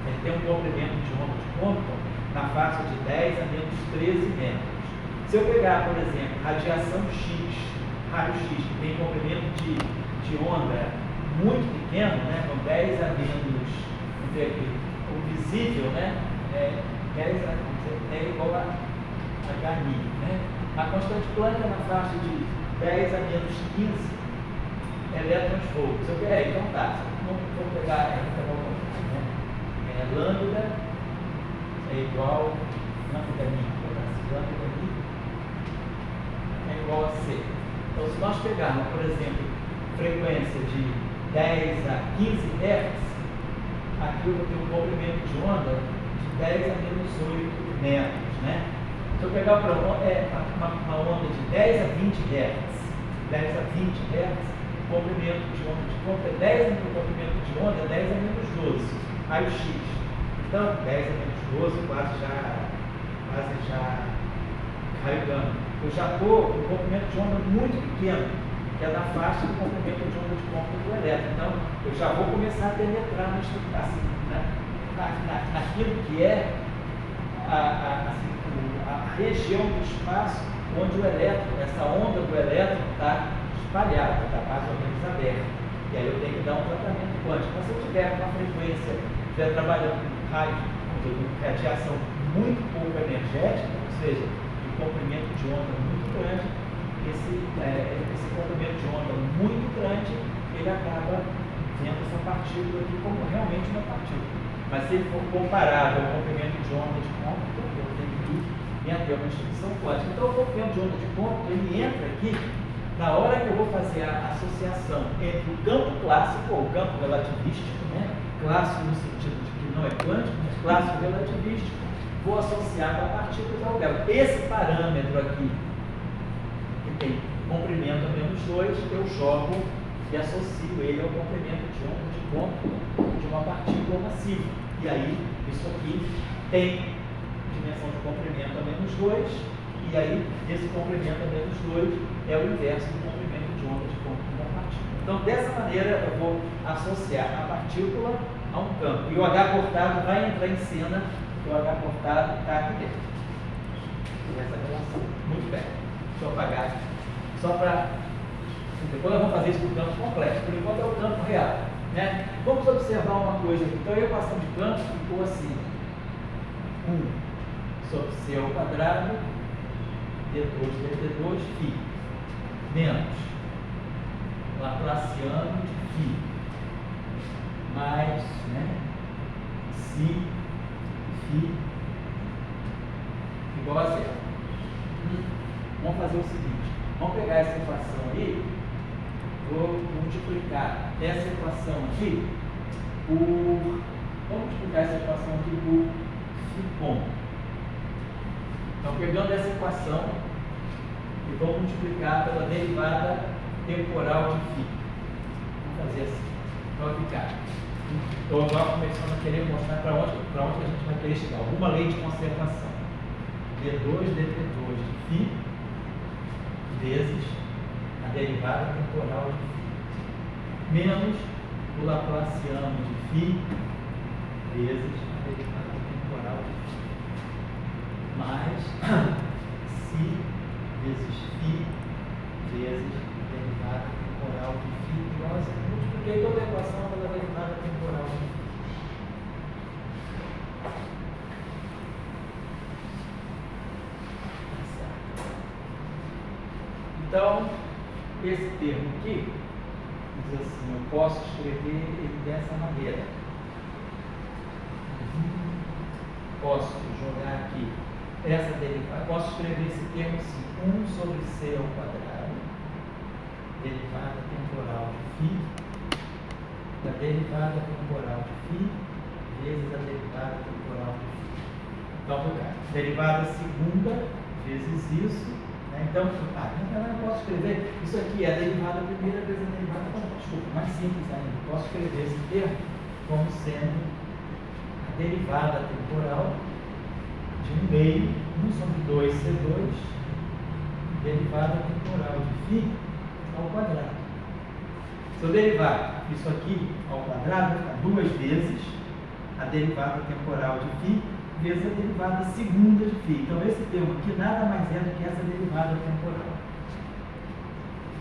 ele tem um comprimento de onda de ponto na faixa de 10 a menos 13 metros. Se eu pegar, por exemplo, radiação X, raio-X, que tem comprimento de onda muito pequeno, né, com 10 a menos, o visível, né, 10 é igual a HI, né? A constante Planck é na faixa de 10 a menos 15 elétrons volts. Então tá, vou pegar lambda é igual lambda I é igual a C. Então, se nós pegarmos, por exemplo, frequência de 10 a 15 Hz, aqui eu vou ter um comprimento de onda de 10 a menos 8 metros, né? Se eu pegar uma onda de 10 a 20 Hz, 10 a 20 Hz, comprimento de onda de ponta é 10, o comprimento de onda é 10 a menos 12, raio-x. Então, 10 a menos 12, quase já raio gama. Eu já estou com um comprimento de onda muito pequeno, que é na faixa do comprimento de onda de ponta do elétron. Então, eu já vou começar a penetrar naquilo que é a região do espaço onde o elétron, essa onda do elétron está espalhada, está mais ou menos aberta. E aí eu tenho que dar um tratamento quântico. Mas se eu tiver uma frequência, estiver trabalhando com raio, com radiação muito pouco energética, ou seja, comprimento de onda muito grande, esse comprimento de onda muito grande, ele acaba vendo essa partícula aqui como realmente uma partícula. Mas se ele for comparável ao comprimento de onda de cômputo, eu tenho que ir até uma instituição quântica. Então, o comprimento de onda de cômputo, ele entra aqui na hora que eu vou fazer a associação entre o campo clássico, ou o campo relativístico, né? Clássico no sentido de que não é quântico, mas clássico relativístico, vou associar com a partícula da alvéola. Esse parâmetro aqui, que tem comprimento a -2, eu jogo e associo ele ao comprimento de onda de cômputo de uma partícula massiva. E aí, isso aqui tem dimensão de comprimento a -2, e aí esse comprimento a -2 é o inverso do comprimento de onda de cômputo da partícula. Então, dessa maneira, eu vou associar a partícula a um campo. E o H cortado vai entrar em cena, porque o H cortado está aqui dentro. E essa relação. Muito bem. Deixa eu apagar. Só para... Depois nós vamos fazer isso com o campo complexo. Por enquanto é o campo real. Né? Vamos observar uma coisa aqui. Então, a equação de campo ficou assim. 1 sobre C ao quadrado, D2 dt2, φ, menos Laplaciano de φ, mais, né, si, φ, igual a zero. Vamos fazer o seguinte, vamos pegar essa equação aí, vou multiplicar essa equação aqui por, vamos multiplicar essa equação aqui por φ. Então, pegando essa equação e vou multiplicar pela derivada temporal de φ. Vamos fazer assim. Então, vai ficar. Estou agora começando a querer mostrar para onde a gente vai querer chegar. Alguma lei de conservação. D2 dt2 de φ vezes a derivada temporal de φ. Menos o Laplaciano de φ vezes a derivada temporal de φ. Mais si vezes φ vezes a derivada temporal de φ igual a zero. Multipliquei toda a equação pela derivada temporal de φ. Então, esse termo aqui, diz assim, eu posso escrever ele dessa maneira. Posso jogar aqui essa derivada, posso escrever esse termo assim, 1 sobre C ao quadrado, derivada temporal de φ, da derivada temporal de φ, vezes a derivada temporal de φ. Então, vou cá, derivada segunda, vezes isso, né? Então, eu posso escrever, isso aqui é a derivada primeira vezes a derivada, desculpa, mais simples ainda, posso escrever esse termo como sendo a derivada temporal de 1 meio, 1 sobre 2C2, derivada temporal de φ ao quadrado. Se eu derivar isso aqui ao quadrado, vai ficar 2 vezes a derivada temporal de φ vezes a derivada segunda de φ. Então, esse termo aqui nada mais é do que essa derivada temporal.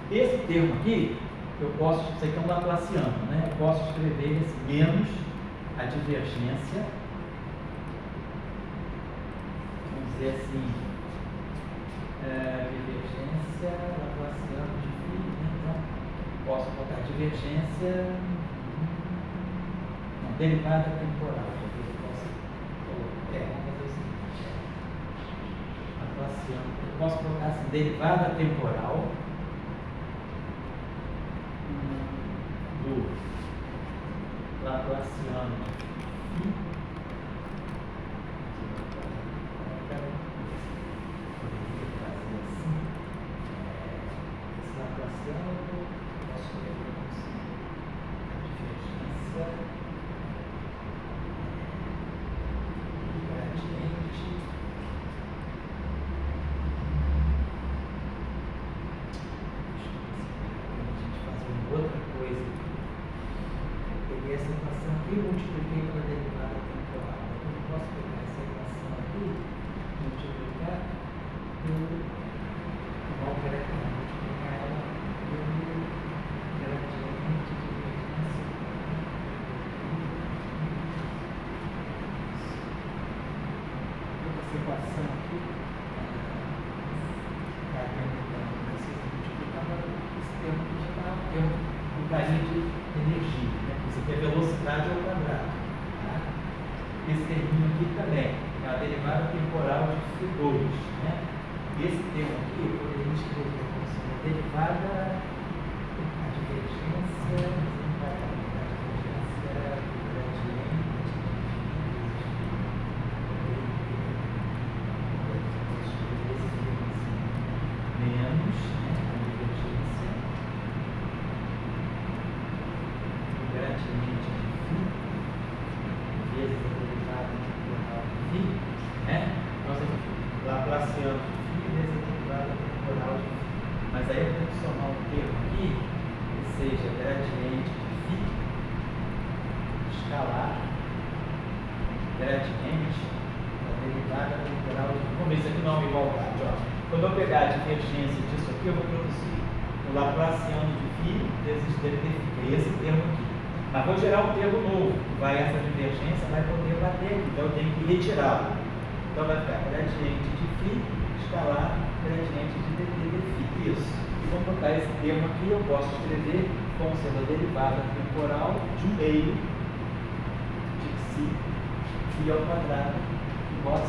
Esse termo aqui, eu posso, isso aqui é um Laplaciano, né? Eu posso escrever esse menos a divergência, vamos dizer assim, divergência Laplaciano de φ, então posso botar divergência, não, derivada temporal, vamos fazer o seguinte, Laplaciano, eu posso colocar assim, derivada temporal do Laplaciano de φ, essa equação aqui, multipliquei pela derivada temporal. Eu posso pegar essa equação aqui, multiplicar pelo multiplicar ela pelo gradiente de divergência. Essa equação aqui, esse termo aqui também, é a derivada temporal de φ2, né? E esse termo aqui, eu poderia escrever como sendo a derivada, a divergência do gradiente menos, né, a divergência do gradiente de φ vezes a derivada temporal de φ, né? Nós aqui, Laplaciano de φ vezes a derivada temporal de φ. Mas aí eu tenho que somar um termo aqui, que seja gradiente de φ escalar, gradiente da derivada temporal de φ. Vamos ver isso aqui não é uma igualdade, ó. Quando eu pegar a divergência disso aqui, eu vou produzir o Laplaciano de φ vezes dt, que é esse termo aqui. Mas vou gerar um termo novo, que vai essa divergência, vai poder bater aqui, então eu tenho que retirá-lo. Então vai ficar gradiente de φ escalar gradiente de dt de φ. Isso. E vamos botar esse termo aqui, eu posso escrever como sendo a derivada temporal de 1 meio de xi φ ao quadrado igual a 0.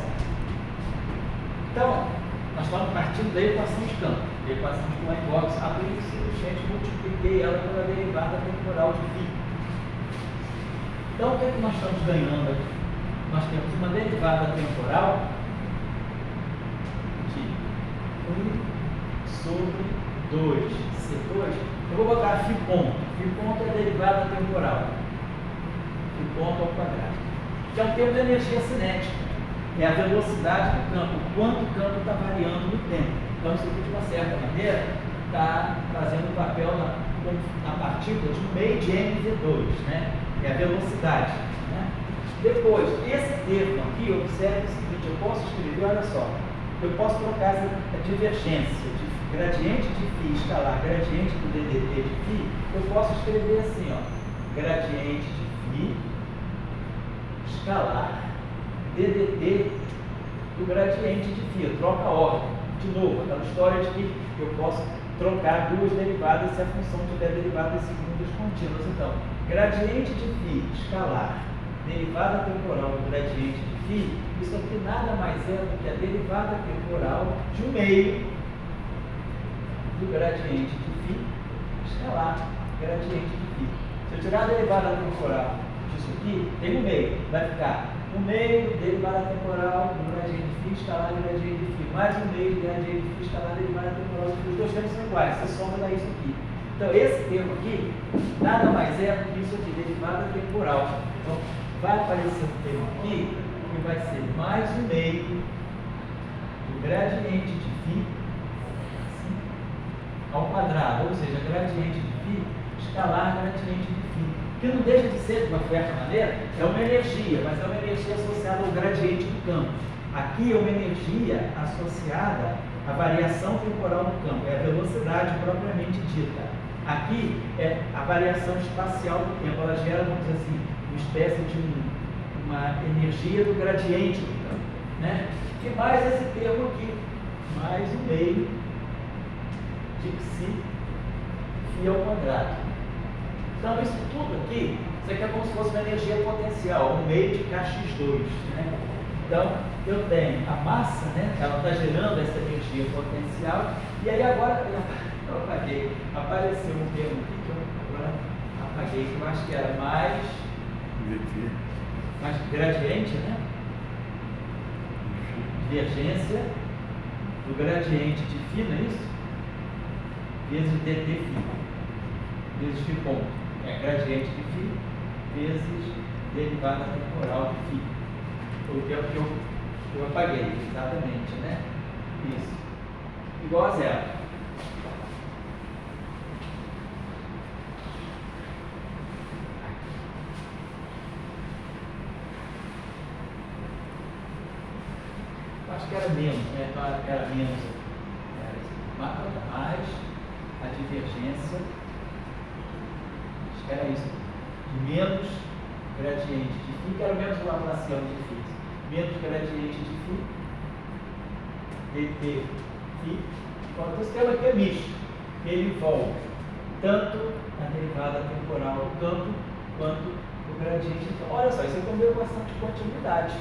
Então, nós estamos partindo da equação de campo, da equação de Cohen-Boggs, a por isso simplesmente multipliquei ela pela derivada temporal de φ. Então, o que é que nós estamos ganhando aqui? Nós temos uma derivada temporal de 1 sobre 2C2. Eu vou botar φ ponto. Φ ponto é a derivada temporal. Φ ponto ao quadrado. Que é um termo de energia cinética. É a velocidade do campo, o quanto o campo está variando no tempo. Então, isso aqui, de uma certa maneira, está fazendo um papel na partícula de 1 meio de mv2, né? É a velocidade, né? Depois, esse termo aqui, observe o seguinte, eu posso escrever, olha só, eu posso trocar essa divergência de gradiente de φ escalar gradiente do ddt de φ, eu posso escrever assim, ó, gradiente de φ escalar ddt do gradiente de φ, eu troco a ordem. De novo, aquela história de que eu posso trocar duas derivadas se a função tiver derivadas segundas contínuas. Então, gradiente de φ escalar derivada temporal do gradiente de φ, isso aqui nada mais é do que a derivada temporal de 1 meio do gradiente de φ escalar gradiente de φ. Se eu tirar a derivada temporal disso aqui, tem 1 meio, vai ficar 1 meio derivada temporal do gradiente de φ escalar gradiente de φ, mais 1 meio gradiente de φ escalar derivada temporal de φ. Os dois termos são iguais, você soma daí isso aqui. Então, esse termo aqui, nada mais é do que isso aqui, derivada temporal. Então, vai aparecer um termo aqui, que vai ser mais 1 meio do gradiente de φ assim, ao quadrado, ou seja, gradiente de φ escalar gradiente de φ. Que não deixa de ser, de uma certa maneira, é uma energia, mas é uma energia associada ao gradiente do campo. Aqui é uma energia associada à variação temporal do campo, é a velocidade propriamente dita. Aqui é a variação espacial do tempo, ela gera, vamos dizer assim, uma espécie de uma energia do gradiente do campo, né? E mais esse termo aqui, mais 1 meio de xi φ ao quadrado. Então, isso tudo aqui, isso aqui é como se fosse uma energia potencial, 1 meio de kx2, né? Então, eu tenho a massa, né? Ela está gerando essa energia potencial, e aí agora, eu apaguei, apareceu um termo aqui que eu agora apaguei, que eu acho que era mais gradiente, né? Divergência do gradiente de φ, não é isso? Vezes dt φ, vezes φ ponto. É gradiente de φ vezes derivada temporal de φ. Foi o termo que eu apaguei, exatamente, né? Isso. Igual a 0. Acho que era menos, né? Então era menos. Mais a divergência. Acho que era isso. De menos gradiente de φ, que era o menos o Laplaciano de φ. Menos gradiente de φ. dt φ. Então, esse termo aqui é misto. Ele envolve tanto a derivada temporal do campo quanto o gradiente. Então, olha só, isso aqui é uma equação de continuidade.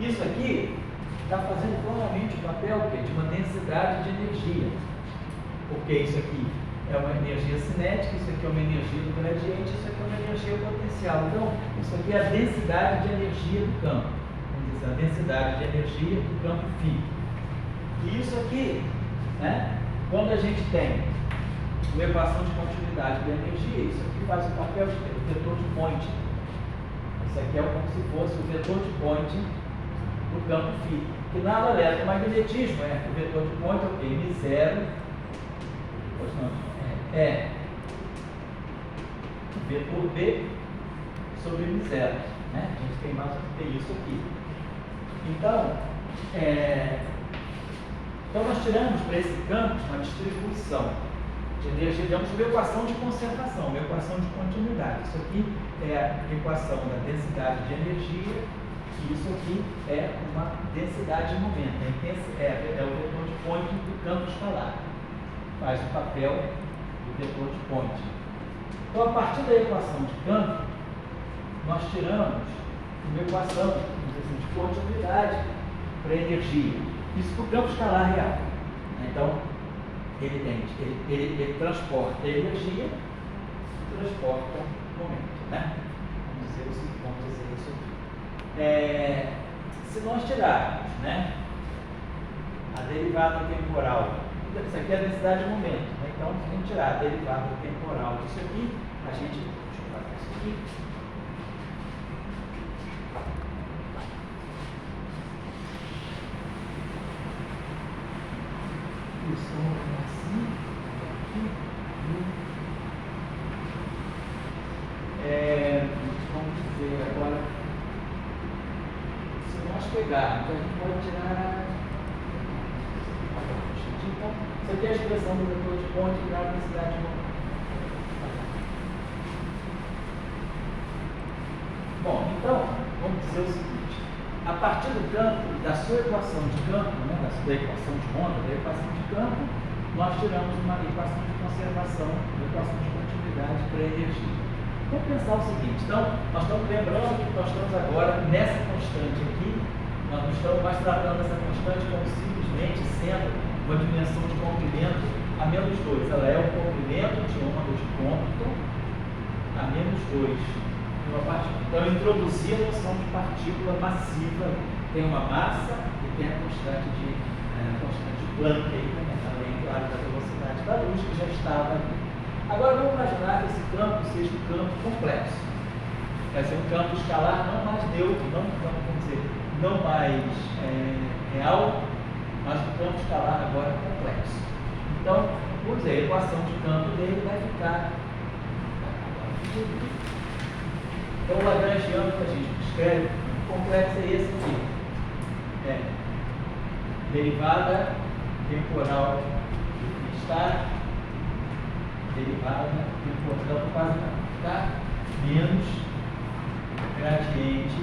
Isso aqui está fazendo claramente o papel de uma densidade de energia. Porque isso aqui é uma energia cinética, isso aqui é uma energia do gradiente, isso aqui é uma energia potencial. Então, isso aqui é a densidade de energia do campo. Vamos dizer, a densidade de energia do campo φ. E isso aqui, né, quando a gente tem uma equação de continuidade de energia, isso aqui faz o papel de vetor de Poynting. Isso aqui é como se fosse o vetor de Poynting do campo φ. Que nada leva ao magnetismo, o vetor de Poynting é o quê? M0 é vetor B sobre M0, né? A gente tem mais tem isso aqui. Então, nós tiramos para esse campo uma distribuição de energia, digamos, uma equação de conservação, uma equação de continuidade. Isso aqui é a equação da densidade de energia e isso aqui é uma densidade de momento. É o vetor de Poynting do campo escalar. Faz o papel do vetor de Poynting. Então, a partir da equação de campo, nós tiramos uma equação de continuidade para energia. Isso para o campo escalar real. Então, ele transporta energia e transporta momento. Né? Vamos dizer isso aqui. Se nós tirarmos, né, a derivada temporal, isso aqui é a densidade de momento, né? Então, se a gente tirar a derivada temporal disso aqui, a gente, deixa eu fazer isso aqui. Isso assim, aqui, vamos dizer agora, se nós pegarmos, a gente pode tirar. Então, isso aqui é a expressão do vetor de Poynting da densidade de momento. Bom, então, vamos dizer o seguinte: a partir do campo, da sua equação de campo, né, da equação de onda, da equação de campo, nós tiramos uma equação de conservação, uma equação de continuidade para a energia. Vamos pensar o seguinte: então, nós estamos lembrando que nós estamos agora nessa constante aqui, nós não estamos mais tratando essa constante como simplesmente sendo uma dimensão de comprimento a menos 2. Ela é um comprimento de onda de Compton a menos 2. Então, eu introduzi a noção de partícula massiva. Tem uma massa e tem a constante de Planck, além, claro, da velocidade da luz, que já estava ali. Agora, vamos imaginar que esse campo seja um campo complexo. Vai ser um campo escalar não mais neutro, não um campo, vamos dizer, não mais real, mas um campo escalar agora complexo. Então, vamos dizer, a equação de campo dele vai ficar. Então, o lagrangiano que a gente escreve, o complexo é esse aqui. Derivada temporal de estar, derivada temporal quase tá? Menos gradiente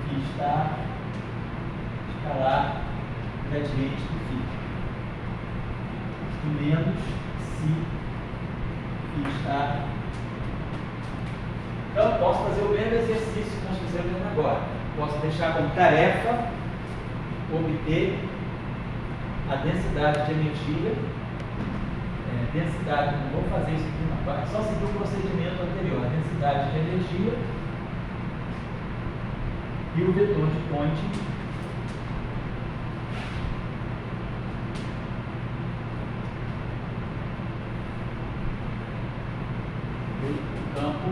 de estar escalar gradiente do φ. E menos se estar. Então, eu posso fazer o mesmo exercício que nós fizemos agora. Posso deixar como tarefa obter a densidade de energia. Densidade, não vou fazer isso aqui na parte, só seguir o procedimento anterior. A densidade de energia e o vetor de Poynting do campo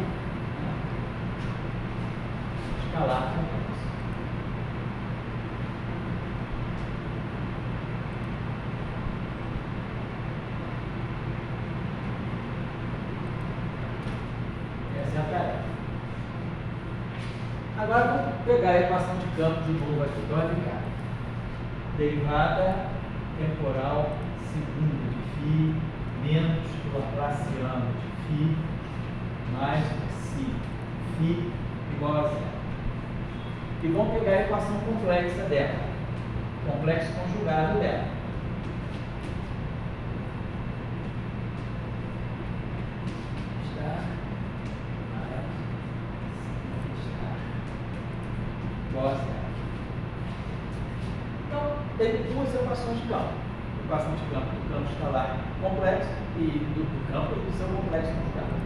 escalar complexo. Essa é a tarefa. Agora vamos pegar a equação de campo de novo aqui. Então vai ficar derivada temporal segunda de φ menos o laplaciano de φ mais si φ igual a zero. E vamos pegar a equação complexa dela, complexo conjugado dela. Está zero. Então, tem duas equações de campo. Equação de campo do campo escalar complexo e do campo e do seu complexo conjugado.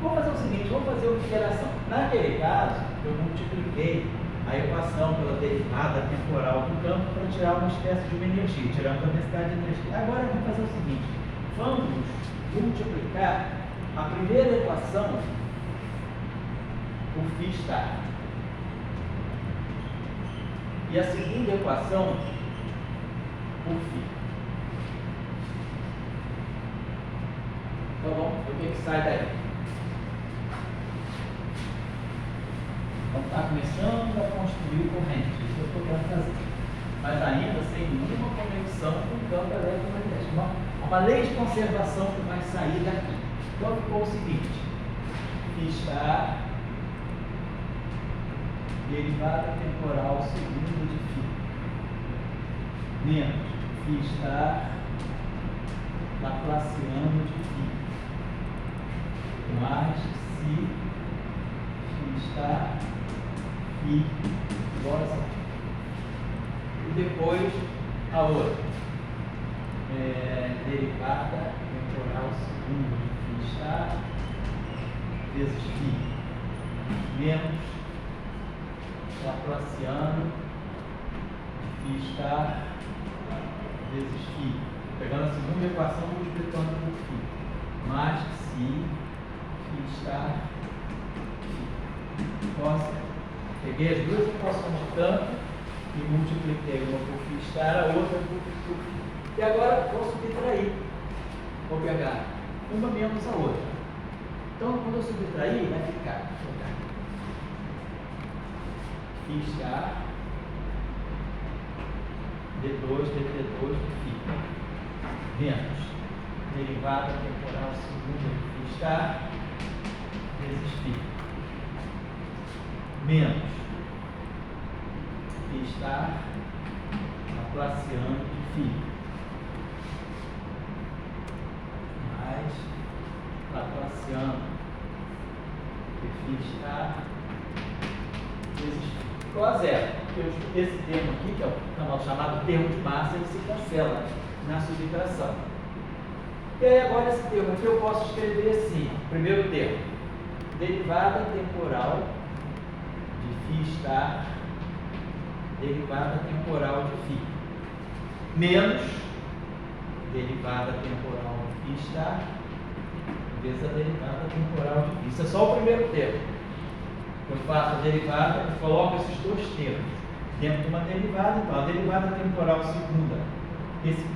Vamos fazer o seguinte, vamos fazer uma interação. Naquele caso, eu multipliquei a equação pela derivada temporal do campo para tirar uma espécie de uma energia, tirar uma densidade de energia. Agora vamos fazer o seguinte, vamos multiplicar a primeira equação por φ estar. E a segunda equação por φ. Então vamos ver o que sai daí. Então está começando a construir corrente, isso que eu estou querendo fazer. Mas ainda sem nenhuma conexão com o campo eletromagnético. Uma lei de conservação que vai sair daqui. Então ficou o seguinte, φ estar derivada temporal segunda de φ menos φ estar laplaciano de φ mais se φ estar φ igual a zero. E depois a outra derivada temporal segunda de φ estar vezes φ menos laplaciano de φ estar vezes φ, pegando a segunda equação e multiplicando por φ, mais se φ estar φ. Peguei as duas equações de campo e multipliquei uma por φ estar, a outra por φ. E agora vou subtrair. Vou pegar uma menos a outra. Então, quando eu subtrair, vai ficar φ estar d2 dt2 de φ menos derivada temporal segunda de φ estar vezes φ menos φ estar laplaciano de φ mais laplaciano de φ estar vezes φ. Ficou a zero, porque esse termo aqui, que é o chamado termo de massa, ele se cancela na subtração. E aí agora esse termo aqui eu posso escrever assim, primeiro termo, derivada temporal de φ estar, derivada temporal de φ, menos derivada temporal de φ estar, vezes a derivada temporal de φ. Isso é só o primeiro termo. Eu faço a derivada e coloco esses dois termos dentro de uma derivada. Então, a derivada temporal segunda, esse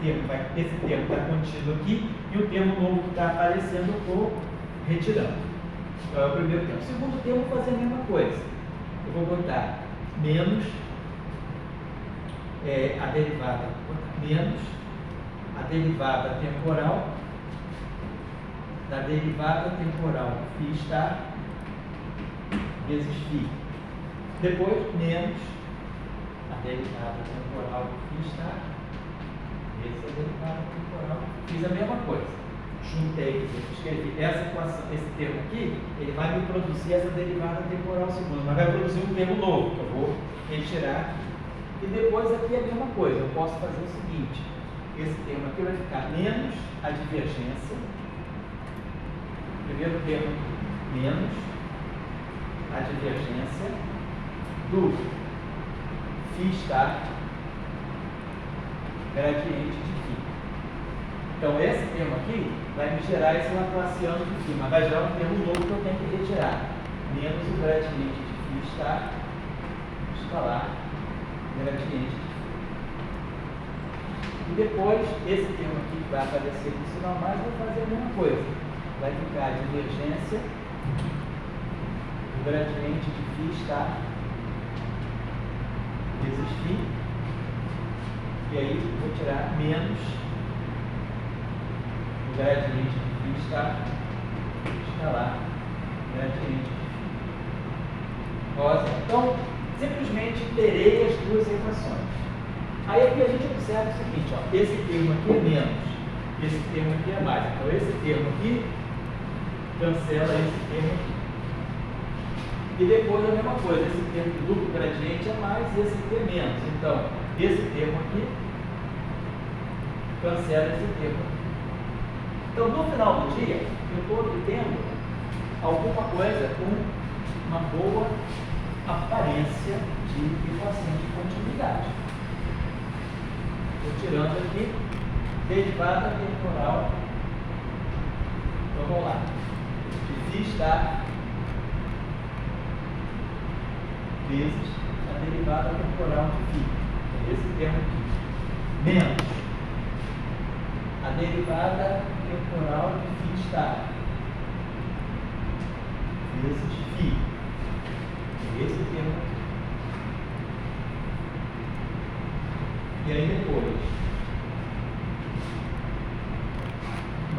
termo está contido aqui e o termo novo que está aparecendo eu estou retirando. Então, é o primeiro termo. O segundo termo, eu vou fazer a mesma coisa. Eu vou botar menos a derivada temporal da derivada temporal φ estar vezes φ. Depois, menos a derivada temporal de φ estar vezes a derivada temporal. Fiz a mesma coisa. Juntei, escrevi essa equação, esse termo aqui, ele vai me produzir essa derivada temporal segunda, mas vai produzir um termo novo, que eu vou retirar. E depois aqui é a mesma coisa. Eu posso fazer o seguinte, esse termo aqui vai ficar menos a divergência, primeiro termo menos a divergência do φ estar gradiente de φ. Então, esse termo aqui vai me gerar esse laplaciano de φ, mas vai gerar um termo novo que eu tenho que retirar. Menos o gradiente de φ estar escalar gradiente de φ. E depois, esse termo aqui que vai aparecer no sinal mais, vou fazer a mesma coisa. Vai ficar a divergência o gradiente de φ estar vezes φ, e aí vou tirar menos o gradiente de φ estar escalar gradiente de φ. Rosa. Então, simplesmente terei as duas equações. Aí aqui a gente observa o seguinte, ó, esse termo aqui é menos, esse termo aqui é mais. Então, esse termo aqui cancela esse termo aqui. E depois a mesma coisa, esse termo de duplo gradiente é mais e esse aqui é menos. Então, esse termo aqui cancela esse termo aqui. Então, no final do dia, eu estou obtendo alguma coisa com uma boa aparência de equação de continuidade. Estou tirando aqui derivada temporal. Então, vamos lá. De φ está vezes a derivada temporal de φ. É esse termo aqui. Menos a derivada temporal de φ está vezes φ. É esse termo aqui. E aí depois,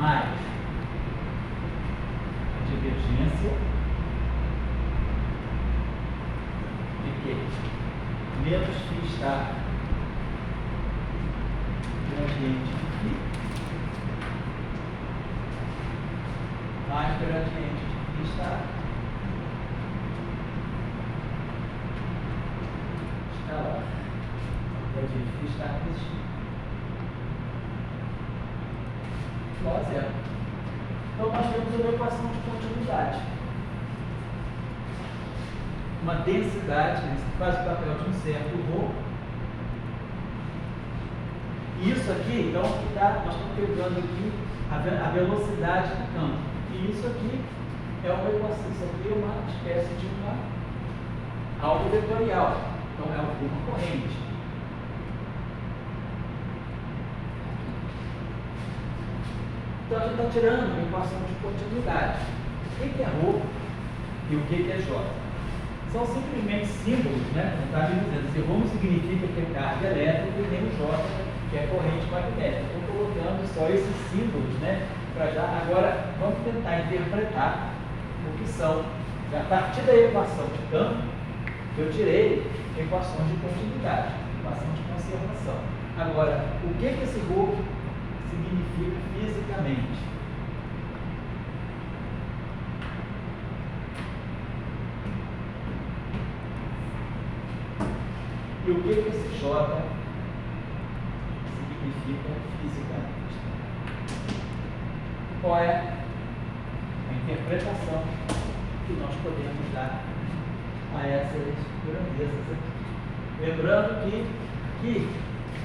mais a divergência de quê? Menos φ está gradiente de φ mais gradiente de φ está escalar. Gradiente de φ está vezes φ igual a zero. Então, nós temos uma equação de continuidade. Uma densidade, que faz o papel de um certo ρ. E isso aqui, então, nós estamos pegando aqui a velocidade do campo. E isso aqui é uma equação, isso aqui é uma espécie de algo vetorial. Então, é uma corrente. Então, a gente está tirando uma equação de continuidade. O que é ρ e o que é J? São simplesmente símbolos, né? Não está me dizendo. Se ρ não significa que é carga elétrica e nem o J, que é corrente magnética. Estou colocando só esses símbolos, né? Para já. Agora, vamos tentar interpretar o que são. A partir da equação de campo, eu tirei equações de continuidade, equação de conservação. Agora, o que esse ρ significa fisicamente? E o que esse J significa fisicamente? Qual é a interpretação que nós podemos dar a essas grandezas aqui? Lembrando que aqui,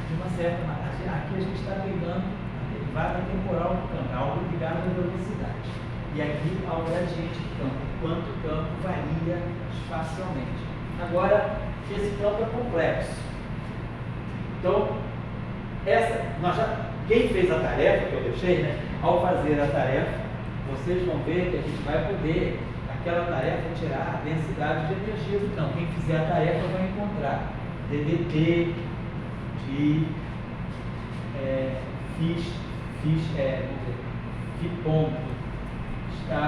de uma certa maneira, aqui a gente está pegando a derivada temporal do campo, algo ligado à velocidade. E aqui ao gradiente do campo, quanto o campo varia espacialmente. Agora, esse campo é complexo. Então, quem fez a tarefa que eu deixei, né? Ao fazer a tarefa, vocês vão ver que a gente vai poder, aquela tarefa, tirar a densidade de energia do campo. Quem fizer a tarefa vai encontrar ddt de φ ponto está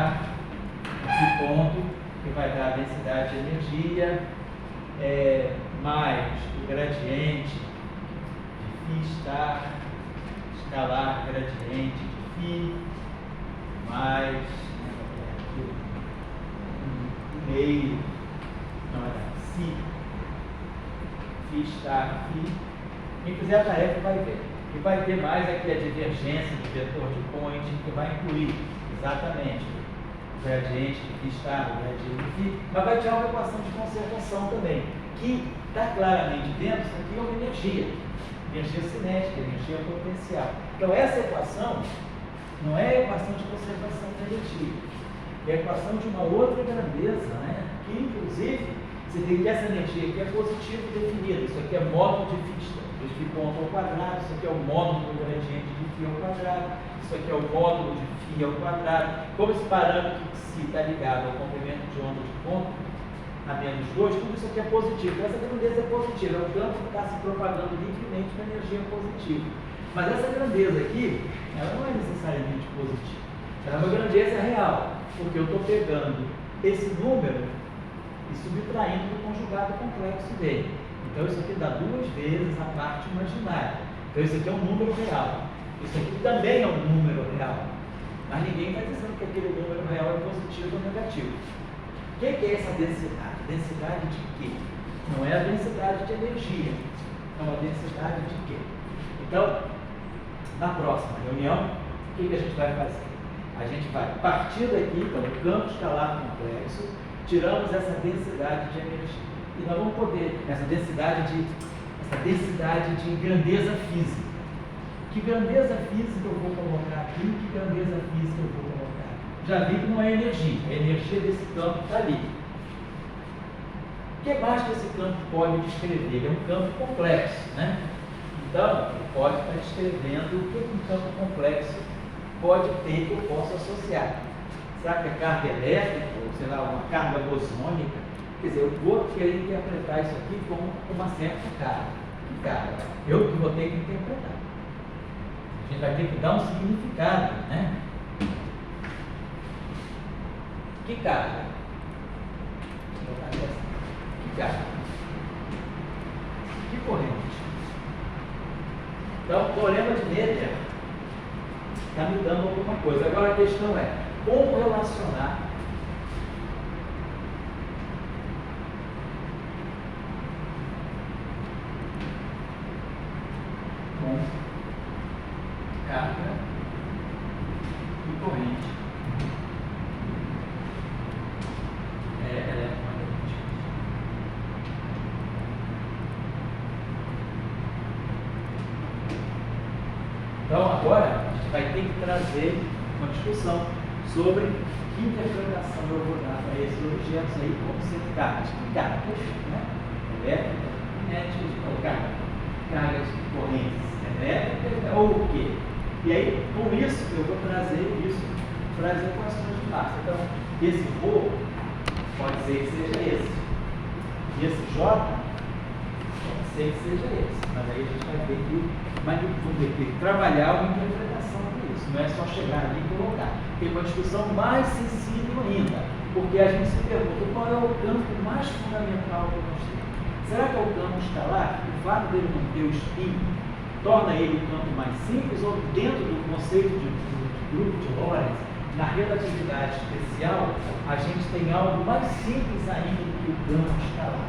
φ ponto, que vai dar a densidade de energia, mais o gradiente de φ escalar gradiente de φ, mais meio, si φ está φ. Quem fizer a tarefa vai ver. E vai ter mais aqui a divergência do vetor de Poynting, que vai incluir exatamente o gradiente de φ está, o gradiente de φ, mas vai tirar uma equação de conservação também, que está claramente dentro. Isso aqui é uma energia cinética, energia potencial. Então, essa equação não é a equação de conservação da energia, é a equação de uma outra grandeza, né? Que, inclusive, você tem que essa energia aqui é positivo definida. Isso aqui é módulo de φ ponto ao quadrado, isso aqui é o módulo do gradiente de φ ao quadrado, isso aqui é o módulo de φ ao quadrado. Como esse parâmetro que está ligado ao comprimento de onda de ponto, a menos 2, tudo isso aqui é positivo. Então, essa grandeza é positiva, é o campo que está se propagando livremente com energia positiva. Mas essa grandeza aqui, ela não é necessariamente positiva. Ela é uma grandeza real, porque eu estou pegando esse número e subtraindo do conjugado complexo dele. Então, isso aqui dá 2 vezes a parte imaginária. Então, isso aqui é um número real. Isso aqui também é um número real. Mas ninguém está dizendo que aquele número real é positivo ou negativo. O que é essa densidade? Densidade de quê? Não é a densidade de energia, é uma densidade de quê? Então, na próxima reunião, o que a gente vai fazer? A gente vai partir daqui pelo campo escalar complexo, tiramos essa densidade de energia. E nós vamos poder, essa densidade de grandeza física. Que grandeza física eu vou colocar aqui? Que grandeza física eu vou colocar aqui? Já vi que não é energia, a energia desse campo está ali. O que mais que esse campo pode descrever? Ele é um campo complexo, né? Então, ele pode estar descrevendo o que um campo complexo pode ter que eu possa associar. Será que é carga elétrica, ou sei lá, uma carga bosônica? Quer dizer, eu vou querer interpretar isso aqui com uma certa carga. Que carga? Eu que vou ter que interpretar. A gente vai ter que dar um significado, né? Que carga? Vou botar aqui assim. Que carga? Que corrente? Então, o teorema de Noether está me dando alguma coisa. Agora a questão é, como relacionar com carga e corrente eletromagnética? Então agora a gente vai ter que trazer uma discussão sobre que interpretação eu vou dar para esses objetos aí como sendo cargas. Cargas, né? Elétricas, magnéticas, ou cargas correntes elétricas, ou o quê? E aí, com isso, eu vou trazer isso para as equações de massa. Então, esse ρ pode ser que seja esse. E esse J pode ser que seja esse. Mas aí a gente vai ter que trabalhar uma interpretação disso. Não é só chegar ali e colocar. Tem uma discussão mais sensível ainda. Porque a gente se pergunta qual é o campo mais fundamental que nós temos. Será que é o campo escalar? O fato dele não ter o spin torna ele um campo mais simples, ou dentro do conceito de grupo de Lorentz, na relatividade especial, a gente tem algo mais simples ainda do que o campo escalar.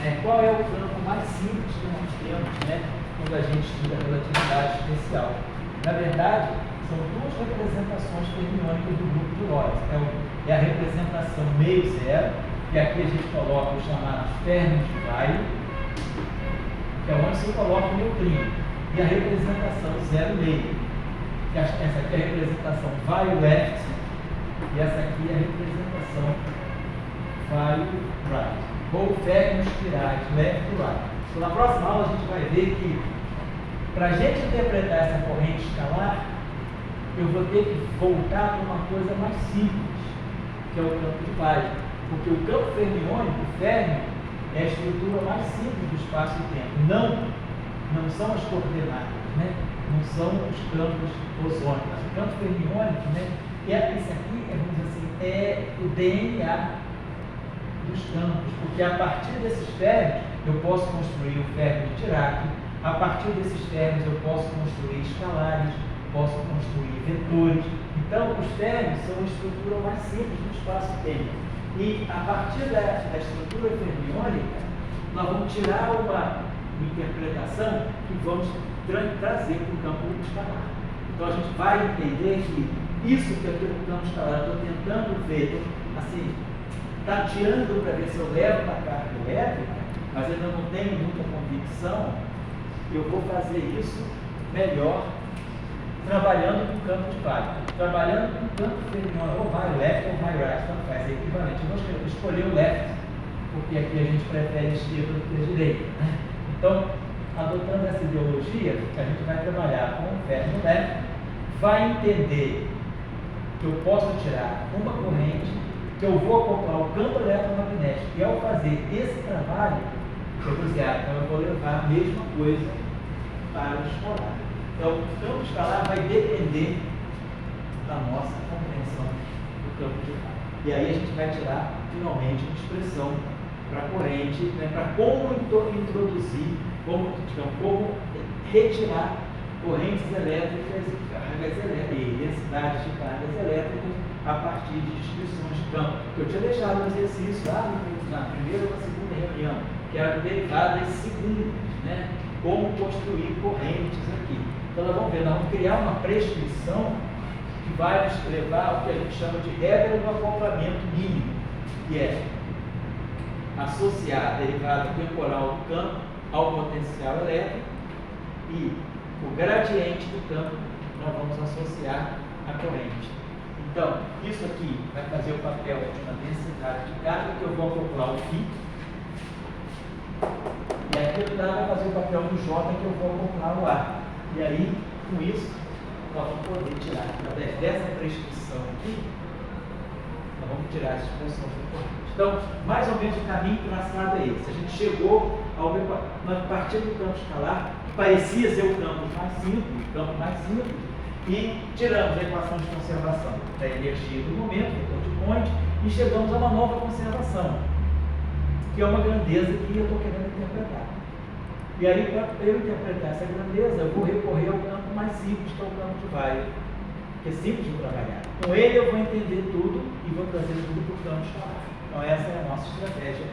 Né? Qual é o campo mais simples que nós temos, né, quando a gente estuda a relatividade especial? Na verdade, são duas representações fermiônicas do grupo de Lorentz. É a representação meio zero, e aqui a gente coloca os chamados fermions de Weyl, que é onde se coloca o neutrino, e a representação zero meio, que essa aqui é a representação Weyl left, e essa aqui é a representação Weyl right, ou fermions espirais left e right. Então, na próxima aula a gente vai ver que, para a gente interpretar essa corrente escalar, eu vou ter que voltar para uma coisa mais simples, que é o campo de Weyl, porque o campo fermiônico, o férmio, é a estrutura mais simples do espaço e tempo. Não são as coordenadas, né? Não são os campos bosônicos. O campo fermiônico, né? Esse aqui, vamos dizer assim, é o DNA dos campos, porque a partir desses férmios eu posso construir o férmio de Dirac, a partir desses férmios eu posso construir escalares, posso construir vetores. Então, os férmios são a estrutura mais simples do espaço e tempo. E a partir da estrutura fermiônica, nós vamos tirar uma interpretação que vamos trazer para o campo escalar. Então a gente vai entender que isso que aqui no campo escalar eu estou tentando ver, assim, tateando para ver se eu levo para a carga elétrica, mas ainda não tenho muita convicção, eu vou fazer isso melhor trabalhando com o campo de Weyl. Trabalhando com o campo fermiônico, ou vai left ou vai right, tanto faz, é equivalente. Eu vou escolher o left, porque aqui a gente prefere a esquerda do que a direita, né? Então, adotando essa ideologia, a gente vai trabalhar com o férmio left, vai entender que eu posso tirar uma corrente, que eu vou acoplar o campo eletromagnético, e ao fazer esse trabalho, eu vou dizer, então eu vou levar a mesma coisa para o escalar. Então, o campo escalar vai depender da nossa compreensão do campo de Weyl. E aí a gente vai tirar, finalmente, uma expressão para a corrente, né, para como introduzir, como retirar correntes elétricas e cargas elétricas, e densidades de cargas elétricas a partir de descrições de campo. Eu tinha deixado um exercício lá na primeira ou na segunda reunião, que era derivadas segundas, né? Como construir correntes aqui. Então nós vamos ver, nós vamos criar uma prescrição que vai nos levar ao que a gente chama de regra do acoplamento mínimo, que é associar a derivada temporal do campo ao potencial elétrico e o gradiente do campo nós vamos associar à corrente. Então, isso aqui vai fazer o papel de uma densidade de carga que eu vou calcular o φ. E aqui vai fazer o papel do J que eu vou calcular o A. E aí, com isso, nós vamos poder tirar, através dessa prescrição aqui, nós vamos tirar as expressões da corrente. Então, mais ou menos o caminho traçado é esse. A gente chegou ao nós partimos do campo escalar, que parecia ser o campo mais simples, e tiramos a equação de conservação da energia do momento, do point, e chegamos a uma nova conservação, que é uma grandeza que eu estou querendo interpretar. E aí, para eu interpretar essa grandeza, eu vou recorrer ao campo mais simples, que é o campo de Weyl, que é simples de trabalhar. Com ele eu vou entender tudo e vou trazer tudo para o campo escalar. Então essa é a nossa estratégia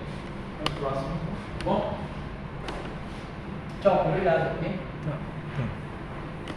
nos próximos. Bom? Tchau, obrigado. Okay?